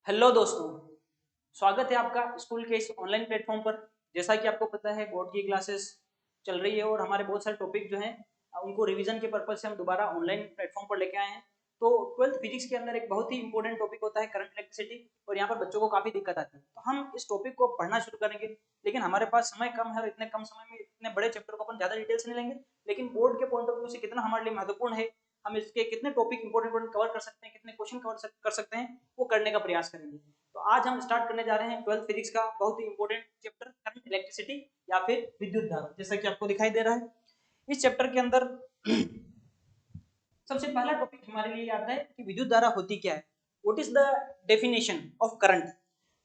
Hello दोस्तों, स्वागत है आपका स्कूल के इस ऑनलाइन प्लेटफॉर्म पर। जैसा कि आपको पता है बोर्ड की क्लासेस चल रही है और हमारे बहुत सारे टॉपिक जो हैं उनको रिवीजन के पर्पज से हम दोबारा ऑनलाइन प्लेटफॉर्म पर लेके आए हैं। तो ट्वेल्थ फिजिक्स के अंदर एक बहुत ही इंपॉर्टेंट टॉपिक होता है करंट इलेक्ट्रिसिटी, और यहाँ पर बच्चों को काफ़ी दिक्कत आती है। तो हम इस टॉपिक को पढ़ना शुरू करेंगे, लेकिन हमारे पास समय कम है और इतने कम समय में इतने बड़े चैप्टर को अपन ज़्यादा डिटेल से नहीं लेंगे। लेकिन बोर्ड के पॉइंट ऑफ व्यू से कितना हमारे लिए महत्वपूर्ण है, हम इसके कितने टॉपिक इंपॉर्टेंट कवर कर सकते हैं, कितने क्वेश्चन कर सकते हैं, वो करने का प्रयास करेंगे। तो आज हम स्टार्ट करने जा रहे हैं ट्वेल्थ फिजिक्स का बहुत ही इंपॉर्टेंट चैप्टर करंट इलेक्ट्रिसिटी या फिर विद्युत धारा। जैसा कि आपको दिखाई दे रहा है इस चैप्टर के अंदर सबसे पहला टॉपिक हमारे लिए आता है कि विद्युत धारा होती क्या है। What is the definition of current.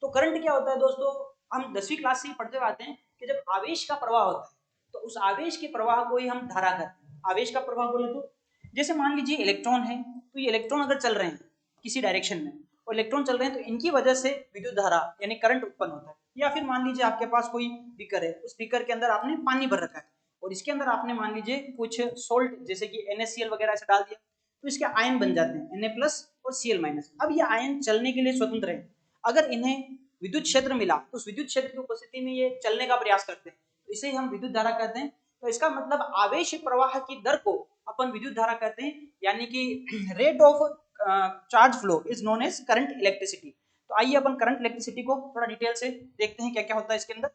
तो करंट क्या होता है दोस्तों, हम 10वीं क्लास से ही पढ़ते हुए आते हैं कि जब आवेश का प्रवाह होता है तो उस आवेश के प्रवाह को ही हम धारा कहते हैं। आवेश का प्रवाह बोले तो जैसे मान लीजिए इलेक्ट्रॉन है, तो ये इलेक्ट्रॉन अगर चल रहे हैं किसी डायरेक्शन में और इलेक्ट्रॉन चल रहे हैं तो इनकी वजह से विद्युत धारा यानी करंट उत्पन्न होता है। या फिर मान लीजिए आपके पास कोई बीकर है, उस बीकर के अंदर आपने पानी भर रखा है और इसके अंदर आपने मान लीजिए कुछ सोल्ट जैसे कि NaCl वगैरह ऐसे डाल दिया, तो इसके आयन बन जाते हैं Na+ और Cl-। अब ये आयन चलने के लिए स्वतंत्र है। अगर इन्हें विद्युत क्षेत्र मिला तो उस विद्युत क्षेत्र की उपस्थिति में ये चलने का प्रयास करते हैं, तो इसे हम विद्युत धारा कहते हैं। तो इसका मतलब आवेश प्रवाह की दर को अपन विद्युत धारा कहते हैं, यानी कि rate of charge flow is known as current electricity. तो आइए अपन करंट इलेक्ट्रिसिटी को थोड़ा डिटेल से देखते हैं क्या क्या होता है इसके अंदर।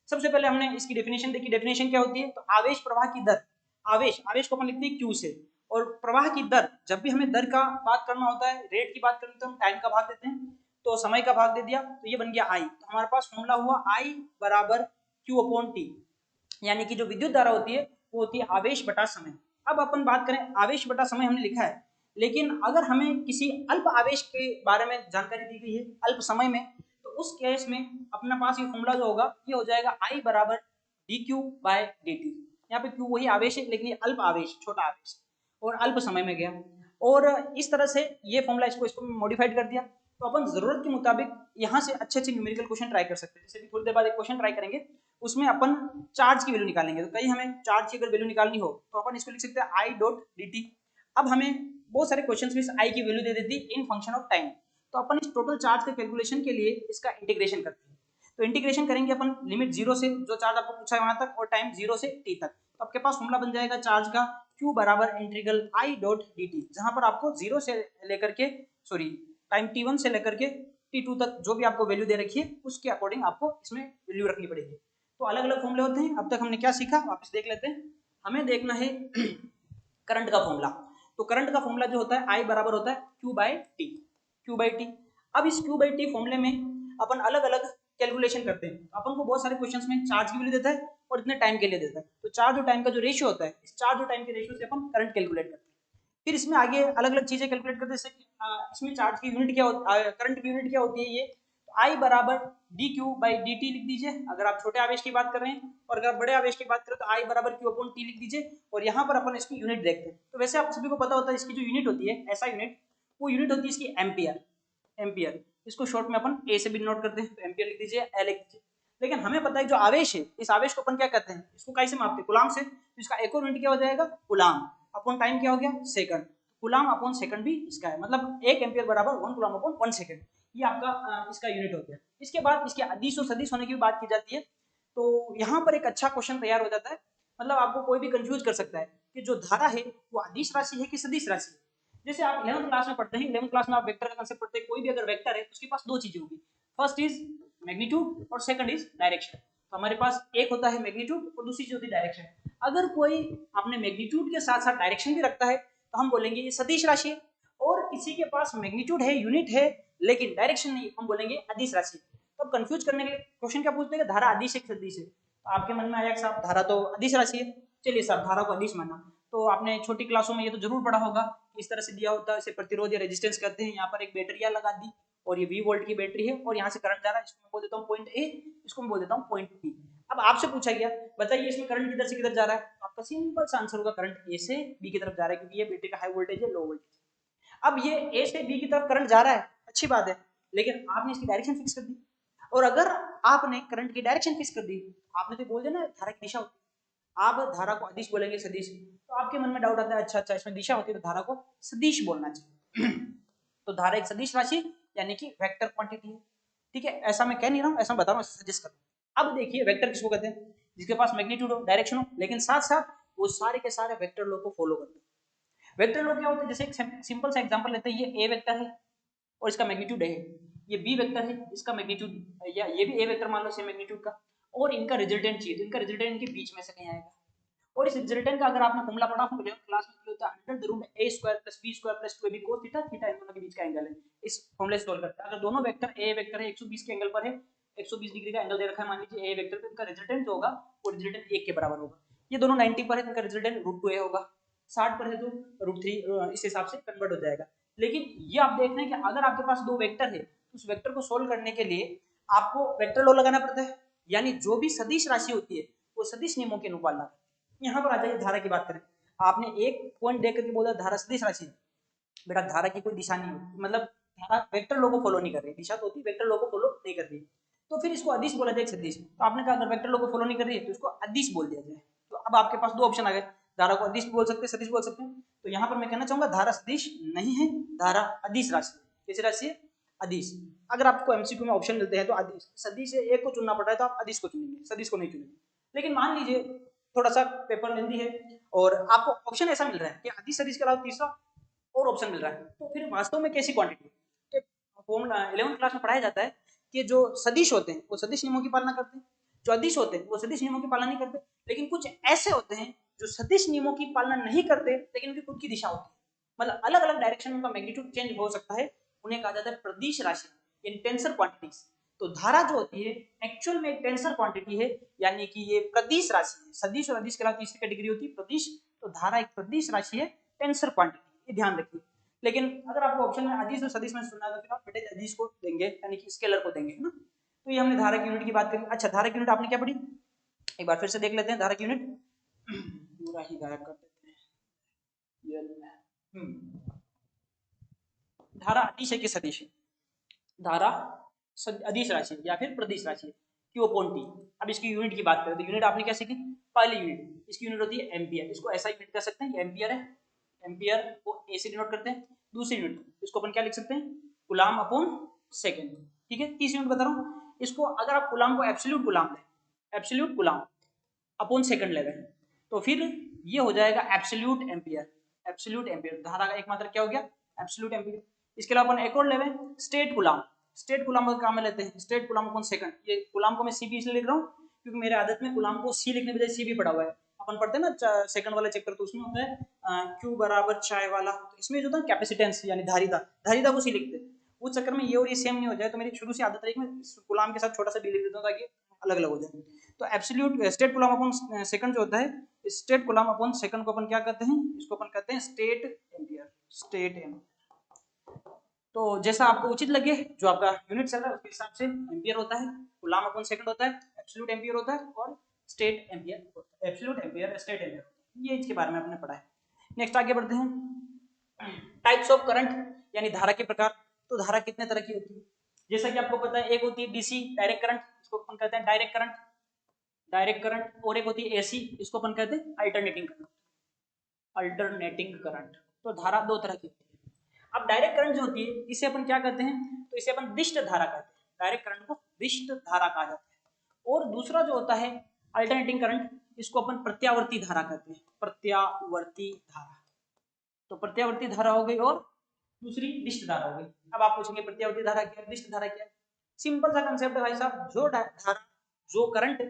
सबसे पहले हमने इसकी डेफिनेशन देखी। डेफिनेशन क्या होती है, तो आवेश प्रवाह की दर, आवेश को अपन लिखते हैं Q से, और प्रवाह की दर, जब भी हमें दर का बात करना होता है, रेट की बात करनी है तो हम टाइम का भाग देते हैं, तो समय का भाग दे दिया तो ये बन गया I। तो हमारे पास फॉर्मूला हुआ I बराबर Q/T, यानी कि जो विद्युत धारा होती है वो होती है आवेश बटा समय। अब अपन बात करें, आवेश बटा समय हमने लिखा है, लेकिन अगर हमें किसी अल्प आवेश के बारे में जानकारी दी गई है अल्प समय में, तो उस केस में अपने पास ये फॉर्मूला जो होगा ये हो जाएगा I बराबर dQ/dt। यहाँ पे Q वही आवेश है लेकिन ये अल्प आवेश, छोटा आवेश और अल्प समय में गया। और इस तरह से ये फॉर्मूला इसको मॉडिफाइड कर दिया। तो अपन जरूरत के मुताबिक यहाँ से अच्छे अच्छे न्यूमेरिकल क्वेश्चन ट्राई कर सकते हैं। जैसे कि थोड़ी देर बाद एक क्वेश्चन ट्राई करेंगे, उसमें अपन चार्ज की वैल्यू निकालेंगे। तो कहीं हमें चार्ज की अगर वैल्यू निकालनी हो तो अपन इसको लिख सकते हैं I.dt। अब हमें बहुत सारे क्वेश्चन में I की वैल्यू दे देती इन फंक्शन ऑफ टाइम, तो अपन इस टोटल चार्ज के कैलकुलेशन के लिए इसका इंटीग्रेशन करते हैं। तो इंटीग्रेशन करेंगे अपन लिमिट 0 से, जो चार्ज आपको पूछा है वहां तक, और टाइम 0 से t तक। तो आपके पास फॉर्मूला बन जाएगा चार्ज का Q बराबर इंटीग्रल I.dt, जहां पर आपको 0 से लेकर के टाइम t1 से लेकर के t2 तक जो भी आपको वैल्यू दे रखी है उसके अकॉर्डिंग आपको इसमें वैल्यू रखनी पड़ेगी। तो अलग अलग फॉर्मूले होते हैं। अब तक हमने क्या सीखा वापस देख लेते हैं। हमें देखना है करंट का फॉर्मूला। तो करंट का फॉर्मूला जो होता है I बराबर होता है Q/T। अब इस Q/T फॉर्मूले में अपन अलग अलग कैलकुलेशन करते हैं। अपन को बहुत सारे क्वेश्चंस में चार्ज की वैल्यू देता है और इतने टाइम के लिए देता है, तो चार्ज और टाइम का जो रेशियो होता है, इस चार्ज और टाइम के रेशियो से अपन करंट कैलकुलेट करते हैं। फिर इसमें आगे अलग अलग चीजें कैलकुलेट करते हैं, जैसे इसमें चार्ज की यूनिट क्या होती है, करंट की यूनिट क्या होती है, ये I बराबर dQ/dt लिख दीजिए अगर आप छोटे आवेश की बात कर रहे हैं, और अगर बड़े आवेश की बात करें तो I बराबर Q/T लिख दीजिए। और यहाँ पर अपन इसकी यूनिट देखते हैं। तो वैसे आप सभी को पता होता है इसकी जो यूनिट होती है, ऐसा यूनिट, वो यूनिट होती है इसकी एम्पियर। इसको शॉर्ट में अपन A से भी नोट करते हैं, तो एम्पियर लिख दीजिए, L लिख दीजिए। लेकिन हमें पता है जो आवेश है, इस आवेश को अपन क्या कहते हैं, इसको कैसे मापते हैं, कूलाम से। तो इसका एक और यूनिट क्या हो जाएगा, कूलाम। अपॉन टाइम क्या हो गया, सेकंड। कूलाम अपॉन सेकंड भी इसका है, मतलब 1 एम्पियर बराबर 1 कूलाम अपॉन 1 सेकंड। ये आपका इसका यूनिट हो गया। इसके बाद इसके अदिश और सदिश होने की भी बात की जाती है। तो यहाँ पर एक अच्छा क्वेश्चन तैयार हो जाता है, मतलब आपको कोई भी कंफ्यूज कर सकता है कि जो धारा है वो अदिश राशि है कि सदिश राशि है। जैसे आप 11th क्लास में पढ़ते हैं, 11th क्लास में आप वेक्टर का कांसेप्ट पढ़ते हैं। कोई भी अगर वेक्टर है उसके पास दो चीजें होगी, फर्स्ट इज मैग्नीट्यूड और सेकंड इज डायरेक्शन। तो हमारे पास एक होता है मैग्नीट्यूड और दूसरी चीज होती है डायरेक्शन। अगर कोई अपने मैग्नीट्यूड के साथ साथ डायरेक्शन भी रखता है तो हम बोलेंगे ये सदिश राशि है, और किसी के पास मैग्नीट्यूड है, यूनिट है, लेकिन डायरेक्शन नहीं, हम बोलेंगे अदिश राशि। तो अब कंफ्यूज करने के लिए क्वेश्चन क्या पूछते हैं, धारा अदिश है कि सदिश है। तो आपके मन में आया कि साहब धारा तो अदिश राशि है, चलिए साहब धारा को अदिश माना। तो आपने छोटी क्लासों में ये तो जरूर पढ़ा होगा, इस तरह से दिया होता है, इसे प्रतिरोध या रेजिस्टेंस कहते हैं। यहाँ पर एक बैटरिया लगा दी और ये V वोल्ट की बैटरी है और यहाँ से करंट जा रहा है, इसको मैं बोल देता हूँ पॉइंट A, इसको मैं बोल देता हूँ पॉइंट B। अब आपसे पूछा गया बताइए इसमें करंट किधर से किधर जा रहा है, तो आपका सिंपल सा आंसर होगा करंट A से B की तरफ जा रहा है, क्योंकि ये बैटरी का हाई वोल्टेज है, लो वोल्टेज। अब ये A से B की तरफ करंट जा रहा है, अच्छी बात है, लेकिन आपने इसकी डायरेक्शन फिक्स कर दी। और अगर आपने करंट की डायरेक्शन फिक्स कर दी, आपने तो बोल दिया ना धारा की दिशा होती है, आप धारा को अदिश बोलेंगे सदिश, तो आपके मन में डाउट आता है, अच्छा इसमें दिशा होती है तो धारा को सदिश बोलना चाहिए। तो धारा एक सदिश राशि यानी कि वेक्टर क्वांटिटी है। ठीक है, ऐसा मैं कह नहीं रहा हूँ, ऐसा बता रहा हूँ, सजेस्ट कर रहा हूँ। अब देखिए वेक्टर किसको कहते हैं, जिसके पास मैग्नीट्यूड हो, डायरेक्शन हो, लेकिन साथ साथ वो सारे के सारे वेक्टर लॉ को फॉलो करते हैं। वेक्टर लॉ क्या होता है, जैसे एक सिंपल सा एग्जांपल लेते हैं, ये ए वेक्टर है और इसका मैग्नीट्यूड है, ये बी वेक्टर है, इसका मैग्नीट्यूड, या ये भी ए वेक्टर मान लो सेम मैग्नीट्यूड का, और इनका रिजल्टेंट चाहिए, तो इनका रिजल्टेंट इनके बीच में से कहीं आएगा। और इस रिजल्टेंट का अगर आपने फॉर्मूला पढ़ा हो 11th क्लास में, क्या होता है, under the root a square plus b square plus 2ab cos theta, theta इन दोनों के बीच का एंगल है। इस फॉर्मूले से सॉल्व करते हैं, अगर दोनों वेक्टर a वेक्टर है 120 के एंगल पर है, 120 डिग्री का एंगल दे रखा है मान लीजिए a वेक्टर पे, इनका रिजल्टेंट जो होगा वो रिजल्टेंट 1 के बराबर होगा। ये दोनों 90 पर है, इनका रिजल्टेंट √2a होगा, 60 पर है तो √3 इस हिसाब से कन्वर्ट हो जाएगा। लेकिन ये आप देख रहे हैं कि अगर आपके पास दो वेक्टर है तो उस वेक्टर को सोल्व करने के लिए आपको वेक्टर लॉ लगाना पड़ता है, यानी जो भी सदिश राशि होती है वो सदिश नियमों की अनुपालना करती है। यहाँ पर आ जाइए धारा की बात करें, आपने एक पॉइंट देख करके बोला धारा सदिश राशि, बेटा धारा की कोई दिशा नहीं होती, मतलब धारा वेक्टर लॉ को फॉलो नहीं कर रही, दिशा तो होती है वेक्टर लॉ को फॉलो नहीं कर रही, तो फिर इसको अदिश बोला जाए सदिश। तो आपने कहा अगर वेक्टर लॉ को फॉलो नहीं कर रही है तो इसको अदिश बोल दिया जाए। तो अब आपके पास दो ऑप्शन आ गए, धारा को अदिश बोल सकते हैं, सदिश बोल सकते हैं। तो यहाँ पर मैं कहना चाहूंगा धारा सदिश नहीं है, धारा अदिश राशि। कैसी राशि है, अदिश। अगर आपको एमसीक्यू में ऑप्शन मिलते हैं तो अदिश सदिश से एक को चुनना पड़ता है तो आप अदिश को चुनेंगे, सदिश को नहीं चुनेंगे। लेकिन मान लीजिए थोड़ा सा पेपर लेंदी है और आपको ऑप्शन ऐसा मिल रहा है कि अदिश सदिश के अलावा तीसरा और ऑप्शन मिल रहा है, तो फिर वास्तव में कैसी क्वांटिटी, तो 11th क्लास में पढ़ाया जाता है कि जो सदिश होते हैं वो सदिश नियमों की पालना करते हैं, जो अदिश होते हैं वो सदिश नियमों की पालना नहीं करते। लेकिन कुछ ऐसे होते हैं जो सदिश नियमों की पालना नहीं करते लेकिन उनकी खुद की दिशा होती है, मतलब अलग अलग डायरेक्शन में उनका मैग्नीट्यूड चेंज हो सकता है, उन्हें कहा जाता है प्रदिश राशि, इन टेंसर क्वांटिटीज। तो धारा जो होती है एक्चुअल में एक टेंसर क्वांटिटी है, यानी कि ये प्रदिश राशि है। सदिश और अदिश के अलावा तीसरी कैटेगरी होती है प्रदिश, तो धारा एक प्रदिश राशि है, टेंसर क्वांटिटी, ये ध्यान रखिए। लेकिन अगर आपको ऑप्शन में अदिश और सदिश में सुनना है तो फिर आप बेटे अदिश को देंगे, यानी कि स्केलर को देंगे, है ना। तो ये हमने धारा की यूनिट की बात करी। अच्छा, धारा की यूनिट आपने क्या पढ़ी, एक बार फिर से देख लेते हैं धारा की यूनिट, पूरा ही गायब कर देते हैं। धारा अदिश है कि सदिश है, धारा अदिश राशि या फिर प्रदिश राशि, Q अपॉन T। अब इसकी यूनिट की बात करें तो यूनिट आपने क्या सीखी, पहली यूनिट इसकी यूनिट होती है एम्पियर, इसको ऐसा यूनिट कर सकते हैं, ये एम्पियर है, एम्पियर को ए से डिनोट करते हैं। दूसरी यूनिट इसको अपन क्या लिख सकते हैं, कूलाम अपॉन सेकंड। ठीक है, तीसरी यूनिट बता रहा हूँ, इसको अगर आप कूलाम को एब्सोल्यूट कूलाम लें, एब्सोल्यूट कूलाम अपॉन सेकंड ले लें तो फिर ये हो जाएगा एब्सोल्यूट एम्पियर। एब्सोल्यूट एम्पियर धारा का एक मात्र क्या हो गया, एब्सोल्यूट एम्पियर। इसके अलावा अपन एक और ले लें स्टेट कूलाम, स्टेट कूलाम का काम में लेते हैं, स्टेट कूलाम अपॉन सेकंड। ये कूलाम को मैं सी भी इसलिए लिख रहा हूँ क्योंकि मेरे आदत में कूलाम को सी लिखने के बजाय सी भी पड़ा हुआ है। अपन पढ़ते हैं ना सेकंड वाला चैप्टर, तो उसमें होता है क्यू बराबर चाय वाला, तो इसमें जो था कैपेसिटेंस यानी धारिता, धारिता को सी लिखते हैं। उस चक्कर में ये और ये सेम नहीं हो जाए तो मेरी शुरू से आदत रही मैं कूलाम के साथ छोटा सा डी लिख देता हूँ ताकि अलग अलग हो जाए। तो absolute state coulomb upon second जो होता है, स्टेट कूलाम अपॉन सेकंड को अपन क्या कहते हैं, इसको अपन कहते हैं स्टेट एम्पियर, स्टेट एम्पियर। तो जैसा आपको उचित लगे, जो आपका यूनिट चल रहा है उसके हिसाब से एम्पियर होता है, कूलाम अपॉन सेकंड होता है, एब्सोल्यूट एम्पियर होता है और स्टेट एम्पियर होता है, एब्सोल्यूट एम्पियर स्टेट एम्पियर, ये इसके बारे में आपने पढ़ा है। नेक्स्ट आगे बढ़ते हैं, टाइप्स ऑफ करंट यानी धारा के प्रकार। तो धारा कितने तरह की होती है, जैसा कि आपको पता है, एक होती है डीसी डायरेक्ट करंट, इसको अपन कहते हैं डायरेक्ट करंट, डायरेक्ट करंट, और एक होती है एसी, इसको अपन कहते हैं अल्टरनेटिंग करंट, अल्टरनेटिंग करंट। तो धारा दो तरह की होती है। अब डायरेक्ट करंट जो होती है इसे अपन क्या कहते हैं, तो इसे अपन दिष्ट धारा कहते हैं, डायरेक्ट करंट को दिष्ट धारा कहा जाता है। और दूसरा जो होता है अल्टरनेटिंग करंट, इसको अपन प्रत्यावर्ती धारा कहते हैं, प्रत्यावर्ती धारा। तो प्रत्यावर्ती धारा हो गई और दूसरी दिष्ट धारा हो गई। अब आप पूछेंगे प्रत्यावर्ती धारा क्या है, दिष्ट धारा क्या है। सिंपल सा कंसेप्ट है भाई साहब, जो धारा, जो करंट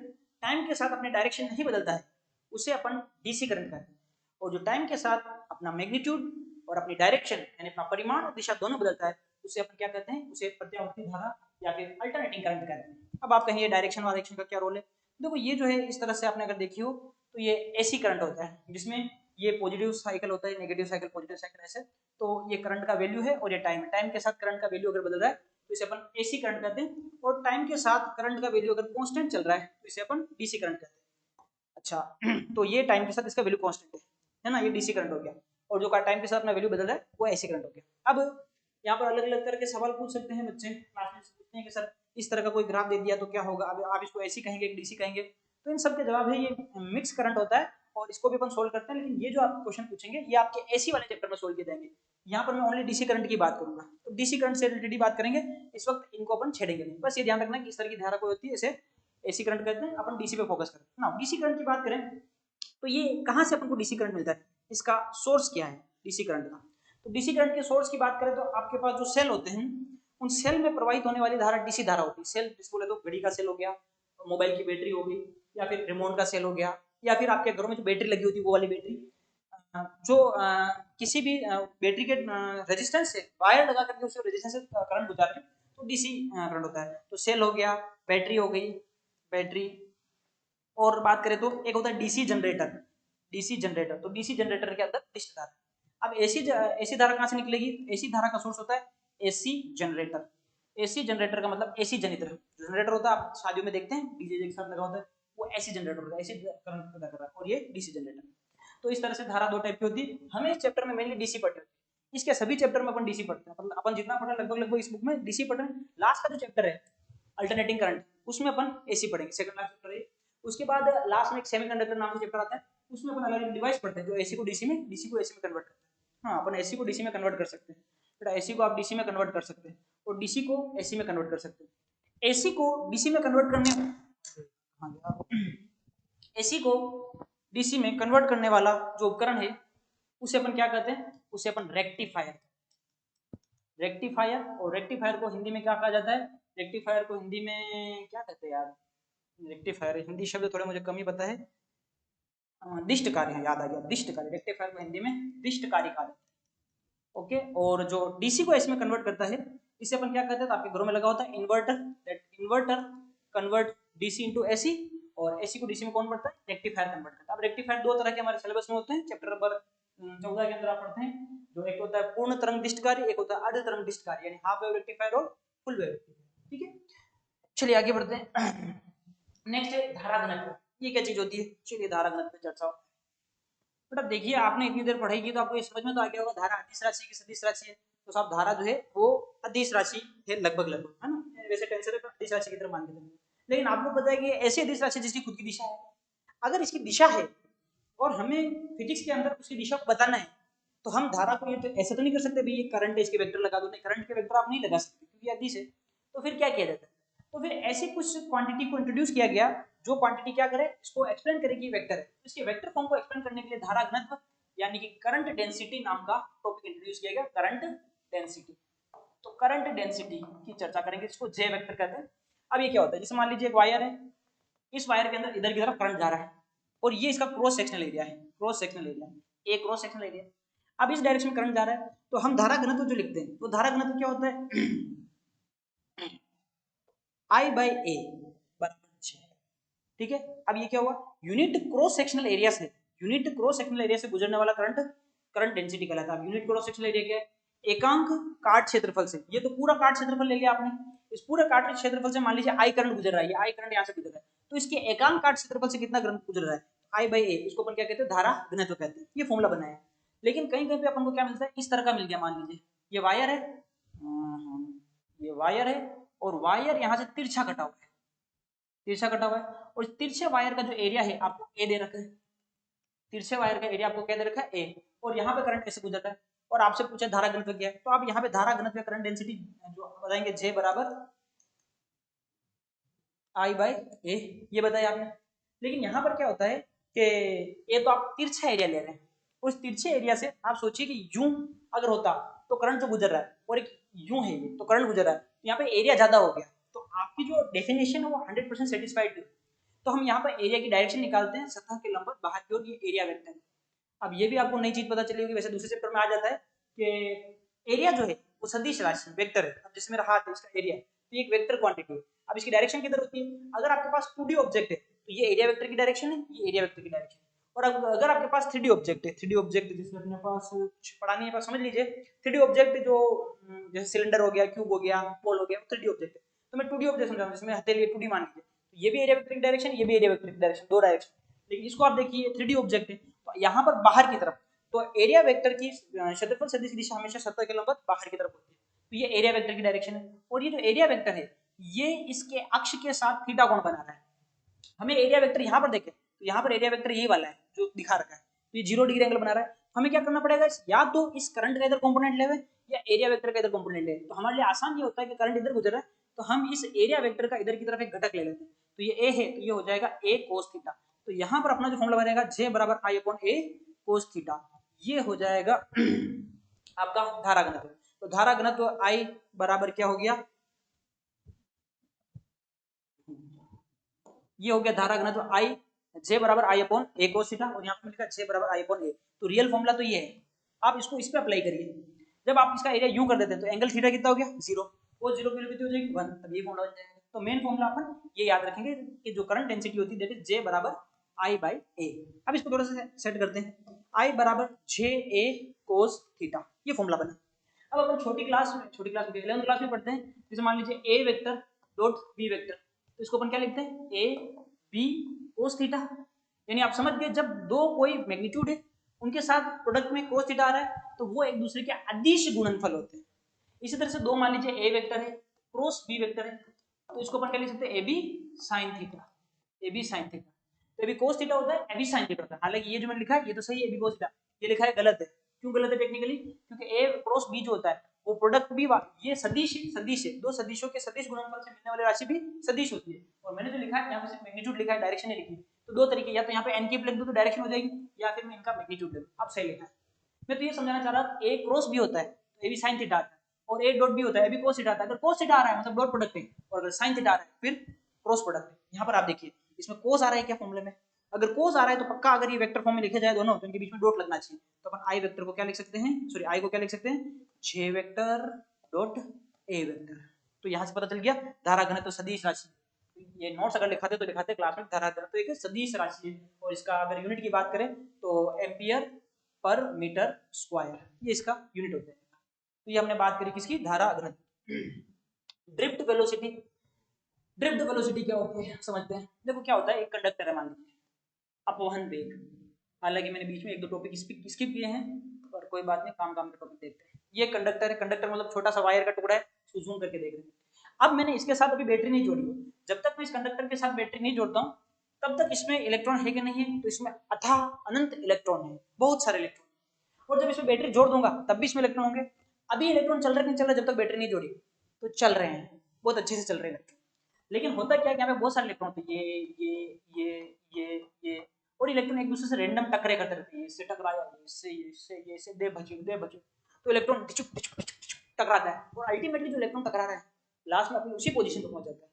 टाइम के साथ अपने डायरेक्शन नहीं बदलता है उसे अपन डीसी करंट कहते हैं, और जो टाइम के साथ अपना मैग्नीट्यूड और अपनी डायरेक्शन यानी अपना परिमाण और दिशा दोनों बदलता है उसे अपन क्या कहते हैं, उसे प्रत्यावर्ती धारा या फिर अल्टरनेटिंग करंट कहते हैं। अब आप कहेंगे डायरेक्शन वायरेक्शन का क्या रोल है, देखो ये जो है इस तरह से आपने अगर देखी हो तो ये एसी करंट होता है जिसमें ये पॉजिटिव साइकिल होता है, नेगेटिव साइकिल, पॉजिटिव साइकिल, ऐसे। तो ये करंट का वैल्यू है और ये टाइम है, टाइम के साथ करंट का वैल्यू अगर बदल रहा है तो इसे अपन एसी करंट कहते हैं, और टाइम के साथ करंट का वैल्यू अगर कांस्टेंट चल रहा है तो इसे अपन डीसी करंट कहते हैं। अच्छा तो ये टाइम के साथ इसका वैल्यू कांस्टेंट है ना, ये डीसी करंट हो गया, और जो टाइम के साथ अपना वैल्यू बदल रहा है वो एसी करंट हो गया। अब यहाँ पर अलग अलग तरह के सवाल पूछ सकते हैं बच्चे, क्लास में पूछते हैं कि सर इस तरह का कोई ग्राफ दे दिया तो क्या होगा, अब आप इसको एसी कहेंगे डीसी कहेंगे, तो इन सब के जवाब है ये मिक्स करंट होता है और इसको भी अपन सोल्व करते हैं। लेकिन ये जो आप क्वेश्चन पूछेंगे ये आपके एसी वाले चैप्टर में सोल्व किए जाएंगे, यहाँ पर मैं ओनली डीसी करंट की बात करूंगा। तो डीसी करंट से रिलेटेड बात करेंगे इस वक्त, इनको अपन छेड़ेंगे नहीं। बस ये ध्यान रखना कि इस तरह की धारा कोई होती है इसे एसी करंट कहते हैं, अपन डीसी पे फोकस करते हैं ना। डीसी करंट की बात करें तो ये कहाँ से अपन को डीसी करंट मिलता है, इसका सोर्स क्या है डीसी करंट का। तो डीसी करंट के सोर्स की बात करें तो आपके पास जो सेल होते हैं उन सेल में प्रवाहित होने वाली धारा डीसी धारा होती है। सेल जिसको बोले तो घड़ी का सेल हो गया, मोबाइल की बैटरी हो गई, या फिर रिमोट का सेल हो गया, या फिर आपके घरों में जो बैटरी लगी होती है वो वाली बैटरी, जो किसी भी बैटरी के रेजिस्टेंस से वायर लगा करके उसे रेजिस्टेंस से करंट गुजारते हैं तो डीसी करंट होता है। तो सेल हो गया, बैटरी हो गई, बैटरी। और बात करें तो एक होता है डीसी जनरेटर, डीसी जनरेटर। तो डीसी जनरेटर के अंदर डिस्ट धारा। अब एसी धारा कहाँ से निकलेगी, एसी धारा का सोर्स होता है एसी जनरेटर। एसी जनरेटर का मतलब एसी जनित्र जनरेटर होता है, आप शादियों में देखते हैं डीजे एक साथ लगा होता है, वो एसी जनरेटर होता है, एसी करंट पैदा कर रहा है, और ये डीसी जनरेटर। तो इस तरह से धारा दो टाइप की होती है। हमें इस चैप्टर में मेनली डीसी पढ़ते हैं, इसके सभी चैप्टर में अपन डीसी पढ़ते हैं, मतलब अपन जितना पढ़ा लगभग इस बुक में डीसी पढ़ रहे हैं। लास्ट का जो चैप्टर है अल्टरनेटिंग करंट, उसमें अपन एसी पढ़ेंगे, सेकंड लास्ट चैप्टर है। उसके बाद लास्ट में एक सेमीकंडक्टर नाम से चैप्टर आता है, उसमें अपन अलग अलग डिवाइस पढ़ते हैं जो एसी को डीसी में, डीसी को एसी में कन्वर्ट करते हैं। हाँ, अपन एसी को डीसी में कन्वर्ट कर सकते हैं बेटा, एसी को आप डीसी में कन्वर्ट कर सकते हैं और डीसी को एसी में कन्वर्ट कर सकते हैं। एसी को डीसी में कन्वर्ट करने, एसी को डीसी में कन्वर्ट करने वाला जो उपकरण है उसे अपन क्या कहते हैं, उसे अपन रेक्टिफायर। रेक्टिफायर, और रेक्टिफायर को हिंदी में क्या कहा जाता है, रेक्टिफायर को हिंदी में क्या कहते हैं यार, रेक्टिफायर हिंदी शब्द थोड़े मुझे कम ही पता है, दिष्ट कार्य, याद आ गया, दिष्ट कार्य। रेक्टिफायर को हिंदी में दिष्ट कार्य कहा जाता है। ओके, और जो डीसी को एसी में कन्वर्ट करता है इसे अपन क्या कहते हैं, तो आपके घरों में लगा होता है inverter, that inverter convert DC into AC, और एसी को डीसी में कौन पढ़ता है, रेक्टिफायर कन्वर्ट करता है। अब रेक्टिफायर दो तरह के हमारे सिलेबस में होते हैं, चैप्टर नंबर 14 के अंदर आप पढ़ते हैं, जो एक होता है पूर्ण तरंग दिष्ट कार्य, एक होता है अर्ध तरंग दिष्ट कार्य, यानी हाफ वेव रेक्टिफायर और फुल वेव रेक्टिफायर। ठीक है, चलिए आगे बढ़ते हैं। नेक्स्ट है धारा घनत्व। ये क्या चीज होती है, चलिए धारा घनत्व पे चर्चा। बेटा देखिए, आपने इतनी देर पढ़ाई की तो आपको ये समझ में तो आ गया होगा धारा अदिश राशि की सदिश राशि है। तो साहब धारा जो है वो अदिश राशि है लगभग लगभग, है ना, वैसे टेंसर अदिश राशि की तरह मान के चलिए। लेकिन आपको पता है कि ऐसी अदिश राशि जिसकी खुद की दिशा है, अगर इसकी दिशा है और हमें फिजिक्स के अंदर उसकी दिशा को बताना है, तो हम धारा को ये तो ऐसा तो नहीं कर सकते भाई ये करंट है इसके वेक्टर लगा दो, नहीं, करंट के वेक्टर आप नहीं लगा सकते क्योंकि अदिश है। तो फिर क्या किया जाता है, तो फिर ऐसी कुछ क्वांटिटी को इंट्रोड्यूस किया गया जो क्वांटिटी क्या करे, इसको एक्सप्लेन करे कि वेक्टर है। इसके वेक्टर फॉर्म को एक्सप्लेन करने के लिए धारा घनत्व यानी कि करंट डेंसिटी नाम का टॉपिक इंट्रोड्यूस किया गया, करंट डेंसिटी। तो करंट डेंसिटी की चर्चा करेंगे, इसको जे वेक्टर कहते हैं। अब ये क्या होता है, जैसे मान लीजिए एक वायर है, इस वायर के अंदर इधर की तरफ करंट जा रहा है और ये इसका क्रॉस सेक्शनल एरिया है, क्रॉस सेक्शनल एरिया, एक क्रॉस सेक्शनल एरिया। अब इस डायरेक्शन में करंट जा रहा है, तो हम धारा घनत्व जो लिखते हैं, तो धारा घनत्व क्या होता है, I by A बराबर 6। ठीक है, अब ये क्या हुआ, यूनिट क्रॉस सेक्शनल एरिया से, यूनिट क्रॉस सेक्शनल एरिया से गुजरने वाला करंट करंट डेंसिटी कहलाता है। यूनिट क्रॉस सेक्शनल एरिया क्या है, एकांक काट क्षेत्रफल से, ये तो पूरा काट क्षेत्रफल ले लिया आपने, इस पूरे काट क्षेत्रफल से मान लीजिए आई करंट गुजर रहा है, ये आई करंट यहाँ से गुजर रहा है, तो इसके एकांक काट क्षेत्रफल से कितना करंट गुजर रहा है, आई बाई ए, इसको अपन क्या कहते हैं, धारा घनत्व कहते हैं। ये फॉर्मूला बनाया है। लेकिन कहीं कहीं पे अपन को क्या मिलता है, इस तरह का मिल गया, मान लीजिए ये वायर है, ये वायर है और वायर यहाँ से तिरछा कटा हुआ है, तिरछा कटा हुआ है, और तिरछे वायर का जो एरिया है आपको ए दे रखा है, तिरछे वायर का एरिया आपको क्या दे रखा है, ए, और यहाँ पे करंट कैसे गुजर रहा है, और आपसे पूछा धारा घनत्व क्या है, तो आप यहाँ पे धारा घनत्व करंट डेंसिटी जो बताएंगे जे बराबर आई बाई ए, ये बताया आपने। लेकिन यहाँ पर क्या होता है कि ये तो आप तिरछा एरिया ले रहे हैं, उस तिरछे एरिया से आप सोचिए कि यूं अगर होता तो करंट जो गुजर रहा है, और एक यूं है ये तो करंट गुजर रहा है, तो यहाँ पे एरिया ज्यादा हो गया, तो आपकी जो डेफिनेशन है वो 100% सेटिस्फाइड है। तो हम यहाँ पर एरिया की डायरेक्शन निकालते हैं, सतह के लंबवत बाहर की ओर, ये एरिया वेक्टर है। अब ये भी आपको नई चीज पता चली होगी, वैसे दूसरे चैप्टर में आ जाता है कि एरिया जो है वो सदिश राशि वेक्टर है। अब जैसे मेरा हाथ है, इसका एरिया है, तो ये एक वेक्टर क्वांटिटी है। अब इसकी डायरेक्शन किधर होती है, अगर आपके पास 2D ऑब्जेक्ट है तो ये एरिया वेक्टर की डायरेक्शन है, ये एरिया वेक्टर की डायरेक्शन है। और अगर आपके पास 3D ऑब्जेक्ट है, 3D ऑब्जेक्ट जिसमें अपने पास कुछ पढ़ा नहीं है, बस समझ लीजिए 3D ऑब्जेक्ट जो जैसे सिलेंडर हो गया, क्यूब हो गया, बॉल हो गया, 3D ऑब्जेक्ट है। तो मैं 2D ऑब्जेक्ट समझाऊं, जिसमें हथेली 2D मान लीजिए, तो ये भी एरिया वेक्टर की डायरेक्शन, ये भी एरिया वेक्टर की डायरेक्शन, दो डायरेक्शन। लेकिन इसको आप देखिए 3D ऑब्जेक्ट है, तो यहाँ पर बाहर की तरफ, तो एरिया वेक्टर की क्षेत्रफल सदिश दिशा हमेशा सतह के लंबवत बाहर की तरफ होती है, तो ये एरिया वेक्टर की डायरेक्शन है। और ये जो एरिया वेक्टर है ये इसके अक्ष के साथ थीटा कोण बना रहा है। हमें एरिया वेक्टर यहाँ पर देखें तो यहाँ पर एरिया वेक्टर ये वाला है जो दिखा रखा है, तो ये 0 डिग्री एंगल बना रहा है। हमें क्या करना पड़ेगा, या तो इस करंट का इधर कंपोनेंट लेवे, या एरिया वेक्टर का इधर कंपोनेंट ले, तो हमारे लिए आसान ये होता है कि करंट इधर गुजर रहा है तो हम इस एरिया वेक्टर का इधर की तरफ एक घटक ले लेते हैं, तो ये ए है तो ये हो जाएगा ए कोस थीटा। तो यहाँ पर अपना जो फॉर्मूला बनेगा J बराबर I upon A cos theta, ये हो जाएगा आपका धारा घनत्व। तो धारा घनत्व I बराबर क्या हो गया, ये हो गया धारा घनत्व I, J बराबर I upon A cos theta, और यहाँ पे लिखा J बराबर I अपॉन A। तो रियल फॉर्मूला तो ये है, आप इसको इस पे अप्लाई करिए। जब आप इसका एरिया यूं कर देते हैं तो एंगल थीटा कितना हो गया 0, वो 0 की वैल्यू कितनी हो जाएगी 1, तब ये फॉर्मूला बन जाएगा। तो मेन फॉर्मूला अपन ये याद रखेंगे कि जो करंट डेंसिटी होती है दैट इज J बराबर I बाई A। अब इसको थोड़ा सा सेट करते हैं, I बराबर JA कोस थीटा, ये फॉर्मूला बना। अब अपन छोटी क्लास में 11th क्लास में पढ़ते हैं, जैसे मान लीजिए A vector dot B vector, तो इसको अपन क्या लिखते हैं A B कोस थीटा, यानी आप समझ गए जब दो कोई मैग्नीट्यूड है उनके साथ प्रोडक्ट में कोस थीटा आ रहा है तो वो एक दूसरे के अदिश गुणनफल होते हैं। इसी तरह से दो मान लीजिए A वेक्टर है क्रॉस B वेक्टर है, तो इसको अपन क्या लिख सकते हैं AB sin theta, AB sin theta. तो AB cos थीटा होता है, AB sin थीटा होता है। हालांकि ये जो मैंने लिखा है ये तो सही है AB cos थीटा, ये लिखा है गलत है। क्यों गलत है टेक्निकली, क्योंकि A क्रॉस B जो होता है वो प्रोडक्ट भी ये सदिश है, दो सदिशों के सदिश गुणनफल से मिलने वाली राशि भी सदिश होती है। और मैंने जो लिखा है यहाँ पे सिर्फ मैग्नीट्यूड लिखा है, डायरेक्शन नहीं लिखी। तो दो तरीके, या तो यहाँ पे n की लिख दूं तो डायरेक्शन हो जाएगी, या फिर मैं इनका मैग्नीट्यूड लिख दूं। अब सही लिखा है। मैं तो ये समझाना चाह रहा A क्रॉस B होता है तो AB sin थीटा आता है, और A डॉट B होता है AB cos थीटा आता है। अगर cos थीटा आ रहा है मतलब डॉट प्रोडक्ट है, और अगर sin थीटा आ रहा है फिर क्रॉस प्रोडक्ट है। यहाँ पर आप देखिए इसमें cos आ रहा है क्या फॉर्मूले में, अगर cos आ रहा है तो पक्का अगर ये वेक्टर फॉर्म में लिखे जाए दोनों तो इनके बीच में डॉट लगना चाहिए। तो अपन I वेक्टर को क्या लिख सकते हैं, सॉरी I को क्या लिख सकते हैं J vector dot A vector. तो यहाँ से पता चल गया धारा घनत्व तो सदिश राशि। ये नोट्स अगर लिखाते तो लिखाते क्लास में धारा घनत्व तो एक सदिश राशि है, और इसका अगर यूनिट की बात करें तो एम्पियर पर मीटर स्क्वायर, ये इसका यूनिट होता है। तो ये हमने बात करी किसकी, धारा घनत्व। ड्रिफ्ट वेलोसिटी, ड्रिफ्ट वेलोसिटी क्या होती है समझते हैं। देखो क्या होता है, एक कंडक्टर है मान लीजिए, अपवहन वेग, हालांकि मैंने बीच में एक दो टॉपिक स्किप किए हैं पर कोई बात नहीं, काम काम के टॉपिक देखते हैं। ये कंडक्टर है, कंडक्टर मतलब छोटा सा वायर का टुकड़ा है, इसको जूम करके देख रहे हैं। अब मैंने इसके साथ अभी बैटरी नहीं जोड़ी, जब तक मैं इस कंडक्टर के साथ बैटरी नहीं जोड़ता हूँ तब तक इसमें इलेक्ट्रॉन है कि नहीं है, तो इसमें अथाह अनंत इलेक्ट्रॉन है, बहुत सारे इलेक्ट्रॉन। और जब इसमें बैटरी जोड़ दूंगा तब भी इसमें इलेक्ट्रॉन होंगे। अभी इलेक्ट्रॉन चल रहे नहीं चल रहे, जब तक बैटरी नहीं जोड़ी तो चल रहे हैं, बहुत अच्छे से चल रहे हैं इलेक्ट्रॉन। लेकिन होता क्या है कि यहाँ पे बहुत सारे इलेक्ट्रॉन थे, ये और इलेक्ट्रॉन एक दूसरे से रैंडम टकरे करते रहते हैं, इससे टकराया, इससे दे बचो, तो इलेक्ट्रॉन टकराता है, और अल्टीमेटली जो इलेक्ट्रॉन टकरा रहा है लास्ट में अपनी उसी पोजीशन पे पहुंच जाता है।